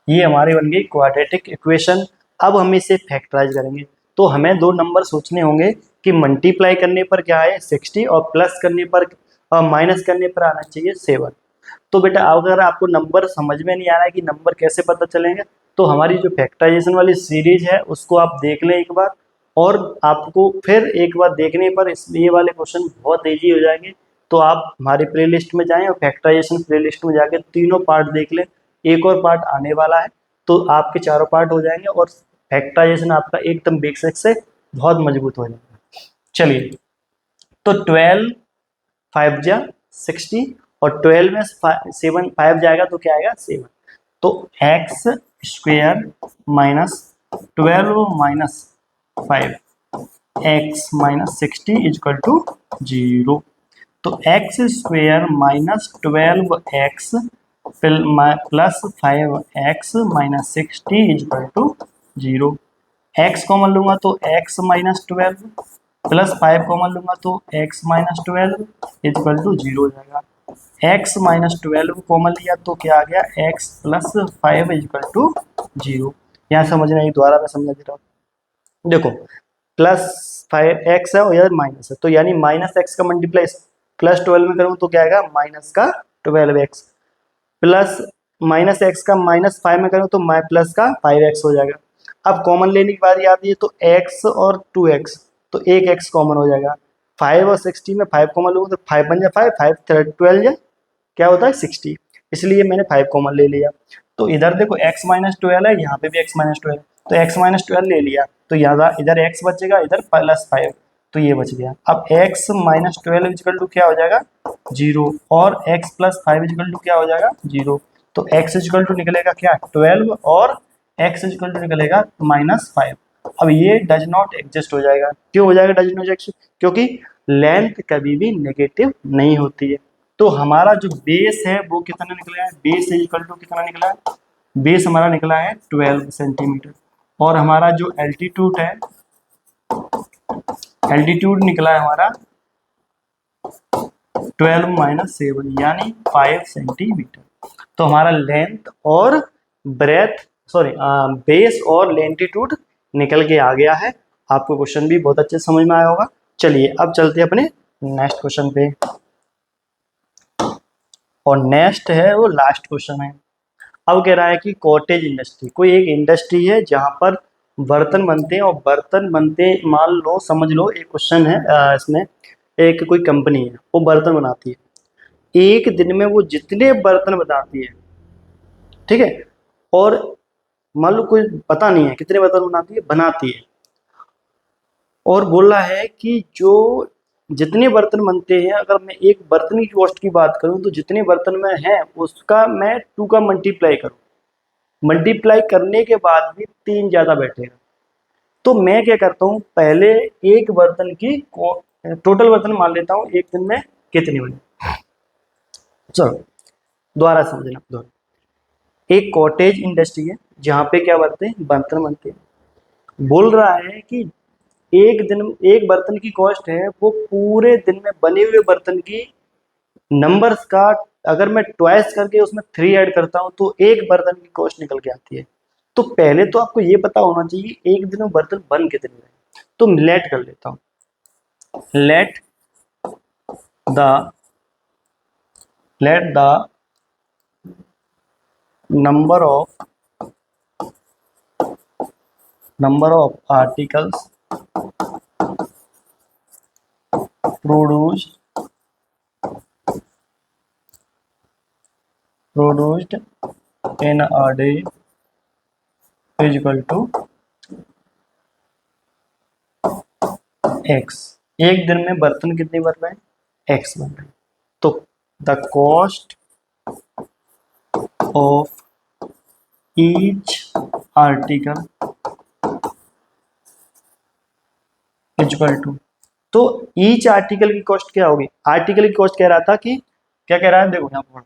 ये हमारी बन गई क्वाड्रेटिक इक्वेशन। अब हम इसे फैक्टराइज करेंगे तो हमें 2 नंबर सोचने होंगे कि मल्टीप्लाई करने पर क्या है 60 और प्लस करने पर माइनस करने पर आना चाहिए 7। तो बेटा अगर आपको नंबर समझ में नहीं आ रहा है कि नंबर कैसे पता चलेंगे, तो हमारी जो फैक्टराइजेशन वाली सीरीज है उसको आप देख लें एक बार, और आपको फिर एक बार देखने पर ये वाले क्वेश्चन बहुत ईजी हो जाएंगे। तो आप हमारे प्लेलिस्ट में जाएं और फैक्टराइजेशन प्लेलिस्ट में जाके तीनों पार्ट देख लें, एक और पार्ट आने वाला है तो आपके चारों पार्ट हो जाएंगे और फैक्टराइजेशन आपका एकदम बेसिक से बहुत मजबूत हो जाएगा। चलिए, तो 12 5 जा 60 और 12 में 7 5 जाएगा तो क्या आएगा 7, तो x square minus 12 minus 5 x minus 60 is equal to 0। तो x square minus 12 x plus 5 x minus 60 is equal to 0। X common लूंगा तो एक्स माइनस 12 प्लस 5 कॉमन लूंगा तो x माइनस 12 इजकल टू 0 हो जाएगा। x माइनस 12 कॉमन लिया तो क्या आ गया x प्लस 5 इजकल टू 0। यहाँ समझना ही, दोबारा मैं समझा दे रहा हूँ। देखो प्लस 5x है और इधर माइनस है, तो यानी माइनस एक्स का मल्टीप्लाई प्लस 12 में करूँ तो क्या आएगा माइनस का 12x प्लस माइनस एक्स का माइनस 5 में करूँ तो प्लस का 5x हो जाएगा। अब कॉमन लेने की बारी आती है तो x और 2x, तो एक x कॉमन हो जाएगा। 5 और 60 में 5 कॉमन लूँगा तो 5 बन जाए 5 12 जाए क्या होता है 60, इसलिए मैंने 5 कॉमन ले लिया। तो इधर देखो x माइनस 12 है, यहाँ पे भी x माइनस 12, तो x माइनस 12 ले लिया तो यहाँ इधर x बचेगा, इधर प्लस 5, तो ये बच गया। अब x माइनस 12 इजकल टू क्या हो जाएगा 0 और x प्लस 5 इजकल टू क्या हो जाएगा 0। तो x इजकल टू निकलेगा क्या 12 और x इजकल टू निकलेगा माइनस 5। अब ये डज नॉट एग्जिस्ट हो जाएगा। क्यों हो जाएगा डज नॉट एग्जिस्ट? क्योंकि लेंथ कभी भी नेगेटिव नहीं होती है। तो हमारा जो बेस है वो कितना निकला है, बेस इक्वल टू कितना निकला है, बेस हमारा निकला है 12 सेंटीमीटर और हमारा जो एल्टीट्यूड है, एल्टीट्यूड निकला है हमारा 12 माइनस 7 यानी 5 सेंटीमीटर। तो हमारा लेंथ और ब्रेथ सॉरी बेस और लेंटीट्यूड निकल के आ गया है। आपको क्वेश्चन भी बहुत अच्छे समझ में आया होगा। चलिए अब चलते हैं अपने नेक्स्ट क्वेश्चन पे, और नेक्स्ट है वो लास्ट क्वेश्चन है। अब कह रहा है कि कॉटेज इंडस्ट्री, कोई एक इंडस्ट्री है जहां पर बर्तन बनते हैं और बर्तन बनते, मान लो समझ लो एक क्वेश्चन है, इसमें एक कोई कंपनी है वो बर्तन बनाती है, एक दिन में वो जितने बर्तन बनाती है, ठीक है, और मान लो कोई पता नहीं है कितने बर्तन बनाती है और बोल रहा है कि जो जितने बर्तन बनते हैं, अगर मैं एक बर्तन की कॉस्ट की बात करूं तो जितने बर्तन में है उसका मैं 2 का मल्टीप्लाई करूं, मल्टीप्लाई करने के बाद भी 3 ज़्यादा बैठेगा। तो मैं क्या करता हूं, पहले एक बर्तन की टोटल बर्तन मान लेता हूं एक दिन में कितने बने। चलो दोबारा समझना, दोबारा। एक कॉटेज इंडस्ट्री है जहां पे क्या बनते हैं, बर्तन बनते हैं। बोल रहा है कि एक बर्तन की कॉस्ट है वो पूरे दिन में बने हुए बर्तन की नंबर्स का अगर मैं ट्वाइस करके उसमें 3 ऐड करता हूँ तो एक बर्तन की कॉस्ट निकल के आती है। तो पहले तो आपको ये पता होना चाहिए एक दिन में बर्तन बन कितने रहे। तो लेट कर लेता हूँ, let the number of articles produced in a day is equal to x। एक दिन में बर्तन कितने बन रहे हैं, x बन रहे हैं। तो the cost of each article equal to, तो ईच आर्टिकल की कॉस्ट क्या होगी, आर्टिकल की कॉस्ट कह रहा था कि क्या कह रहा है, देखो यहाँ पर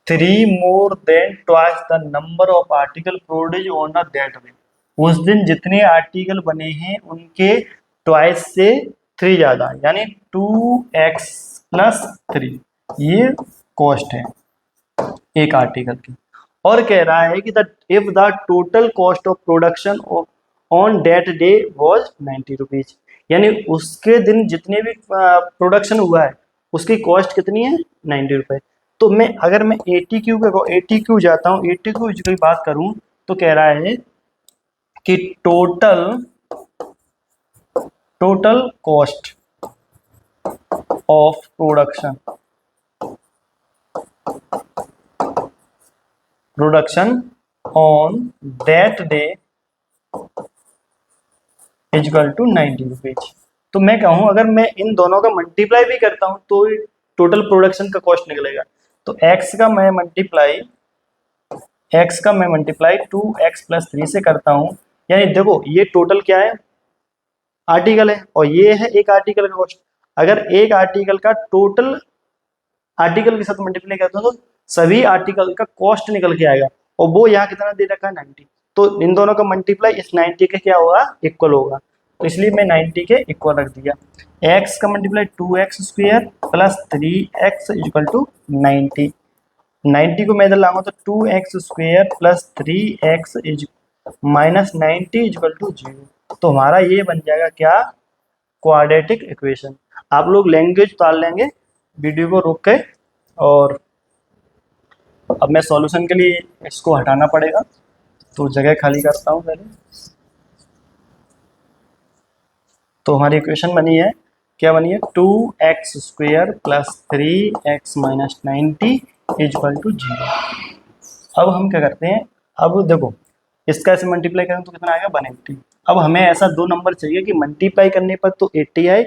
3 more than twice the number of article produce on a that day. उस दिन जितने आर्टिकल बने हैं उनके ट्वाइस से 3 ज्यादा, यानी 2x प्लस 3, ये कॉस्ट है एक आर्टिकल की। और कह रहा है कि the if the total cost of production on that day was 90 rupees, यानी उसके दिन जितने भी प्रोडक्शन हुआ है उसकी कॉस्ट कितनी है, 90 रुपए। तो मैं अगर मैं ATQ जाता हूँ, ATQ की बात करूं तो कह रहा है कि total cost of production on that day equal to 90 rupees. तो मैं कहूँ अगर मैं इन दोनों का मल्टीप्लाई भी करता हूँ तो टोटल प्रोडक्शन का कॉस्ट निकलेगा। तो x का मैं मल्टीप्लाई 2x प्लस 3 से करता हूँ, यानी देखो ये टोटल क्या है, आर्टिकल है, और ये है एक आर्टिकल का कॉस्ट। अगर एक आर्टिकल का टोटल आर्टिकल के साथ मल्टीप्लाई करता हूँ तो सभी आर्टिकल का कॉस्ट निकल के आएगा, और वो यहाँ कितना दे रखा है, 90। तो इन दोनों का मल्टीप्लाई इस 90 के क्या होगा, इक्वल होगा। तो इसलिए मैं 90 के इक्वल रख दिया। x का multiply 2x square plus 3x equal to 90। 90 को मैं इधर लाऊंगा तो 2x square plus 3x minus 90 equal to 0। तो हमारा ये बन जाएगा क्या, क्वाड्रेटिक इक्वेशन। आप लोग लैंग्वेज उतार लेंगे वीडियो को रोक के। और अब मैं सॉल्यूशन के लिए इसको हटाना पड़ेगा, तो जगह खाली करता हूँ पहले। तो हमारी इक्वेशन बनी है, क्या बनी है, 2x square plus 3x minus 90 equal to 0। अब हम क्या करते हैं, अब देखो इसका ऐसे मल्टीप्लाई करें तो कितना आएगा, 180। अब हमें ऐसा दो नंबर चाहिए कि मल्टीप्लाई करने पर तो 80 आए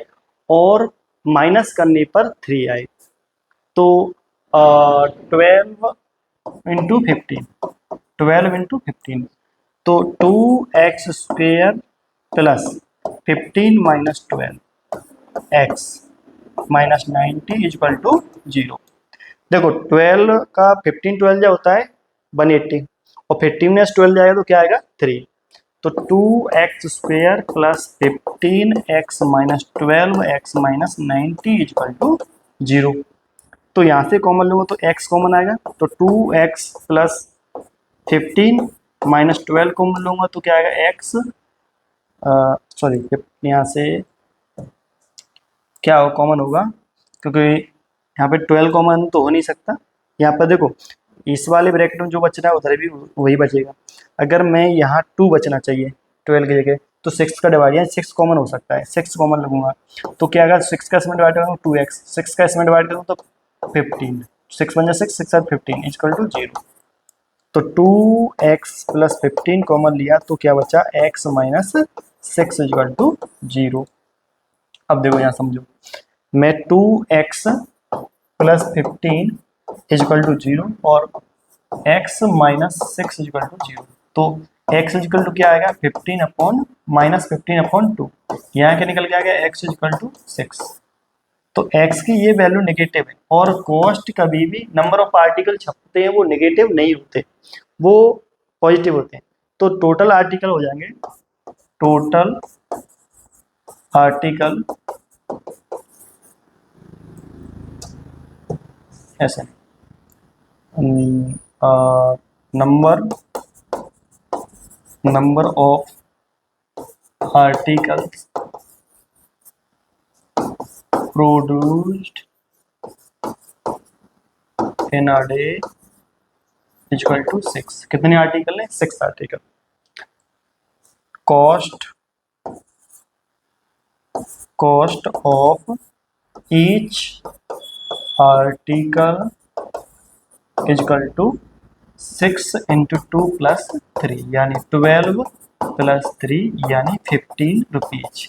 और माइनस करने पर 3 आए। तो 12 इंटू 15 तो 2x square plus 15 minus 12x minus 90 equal to 0। देखो 12 का 15 12 जो होता है 180, और 15 में 12 जाएगा तो क्या आएगा, 3। तो 2x square plus 15x minus 12x minus 90 equal to 0। तो यहाँ से कॉमन लूँगा तो x कॉमन आएगा, तो 2x प्लस 15 माइनस 12 कॉमन लूँगा तो क्या आएगा, x सॉरी यहाँ से क्या कॉमन होगा, क्योंकि यहाँ पे 12 कॉमन तो हो नहीं सकता। यहाँ पर देखो इस वाले ब्रैकेट में जो बच रहा है उधर भी वही बचेगा। अगर मैं यहाँ 2 बचना चाहिए 12 की जगह, तो 6 का डिवाइड, यानी 6 कॉमन हो सकता है, 6 कॉमन लगूंगा तो क्या आएगा, 6 का इसमें डिवाइड करूँगा 2x, 6 का इसमें डिवाइड करूँ तो 15, 6 बन जाए 6 और 15 इक्वल टू 0। तो 2x प्लस 15 कॉमन लिया तो क्या बचा, x माइनस 6 इक्वल टू 0। अब देखो यहाँ समझो, मैं 2x प्लस 15 इक्वल टू 0 और x माइनस 6 इक्वल टू 0। तो x इक्वल टू क्या आएगा, 15 अपॉन माइनस 15 अपॉन 2, यहाँ क्या निकल के आ गया, x इक्वल टू 6। तो x की ये वैल्यू नेगेटिव है, और कॉस्ट कभी भी नंबर ऑफ आर्टिकल छपते हैं वो नेगेटिव नहीं होते, वो पॉजिटिव होते हैं। तो टोटल आर्टिकल हो जाएंगे, टोटल आर्टिकल ऐसे number of articles produced in a day equal to 6। कितने आर्टिकल हैं? 6 article. Cost of each article equal to 6 into 2 plus 3 यानी 12 प्लस 3 यानी 15 रुपीज।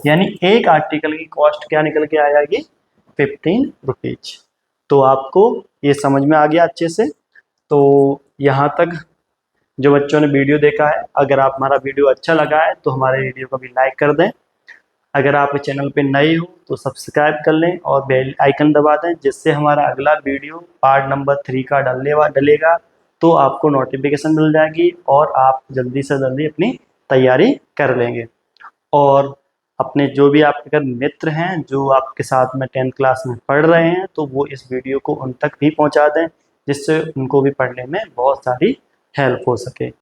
यानी एक आर्टिकल की कॉस्ट क्या निकल के आ जाएगी? 15 रुपीज। तो आपको ये समझ में आ गया अच्छे से। तो यहाँ तक जो बच्चों ने वीडियो देखा है, अगर आप हमारा वीडियो अच्छा लगा है तो हमारे वीडियो को भी लाइक कर दें। अगर आप चैनल पे नए हो तो सब्सक्राइब कर लें और बेल आइकन दबा दें, जिससे हमारा अगला वीडियो पार्ट नंबर 3 का डलेगा तो आपको नोटिफिकेशन मिल जाएगी और आप जल्दी से जल्दी अपनी तैयारी कर लेंगे। और अपने जो भी आपके अगर मित्र हैं जो आपके साथ में 10th क्लास में पढ़ रहे हैं तो वो इस वीडियो को उन तक भी पहुंचा दें, जिससे उनको भी पढ़ने में बहुत सारी हेल्प हो सके।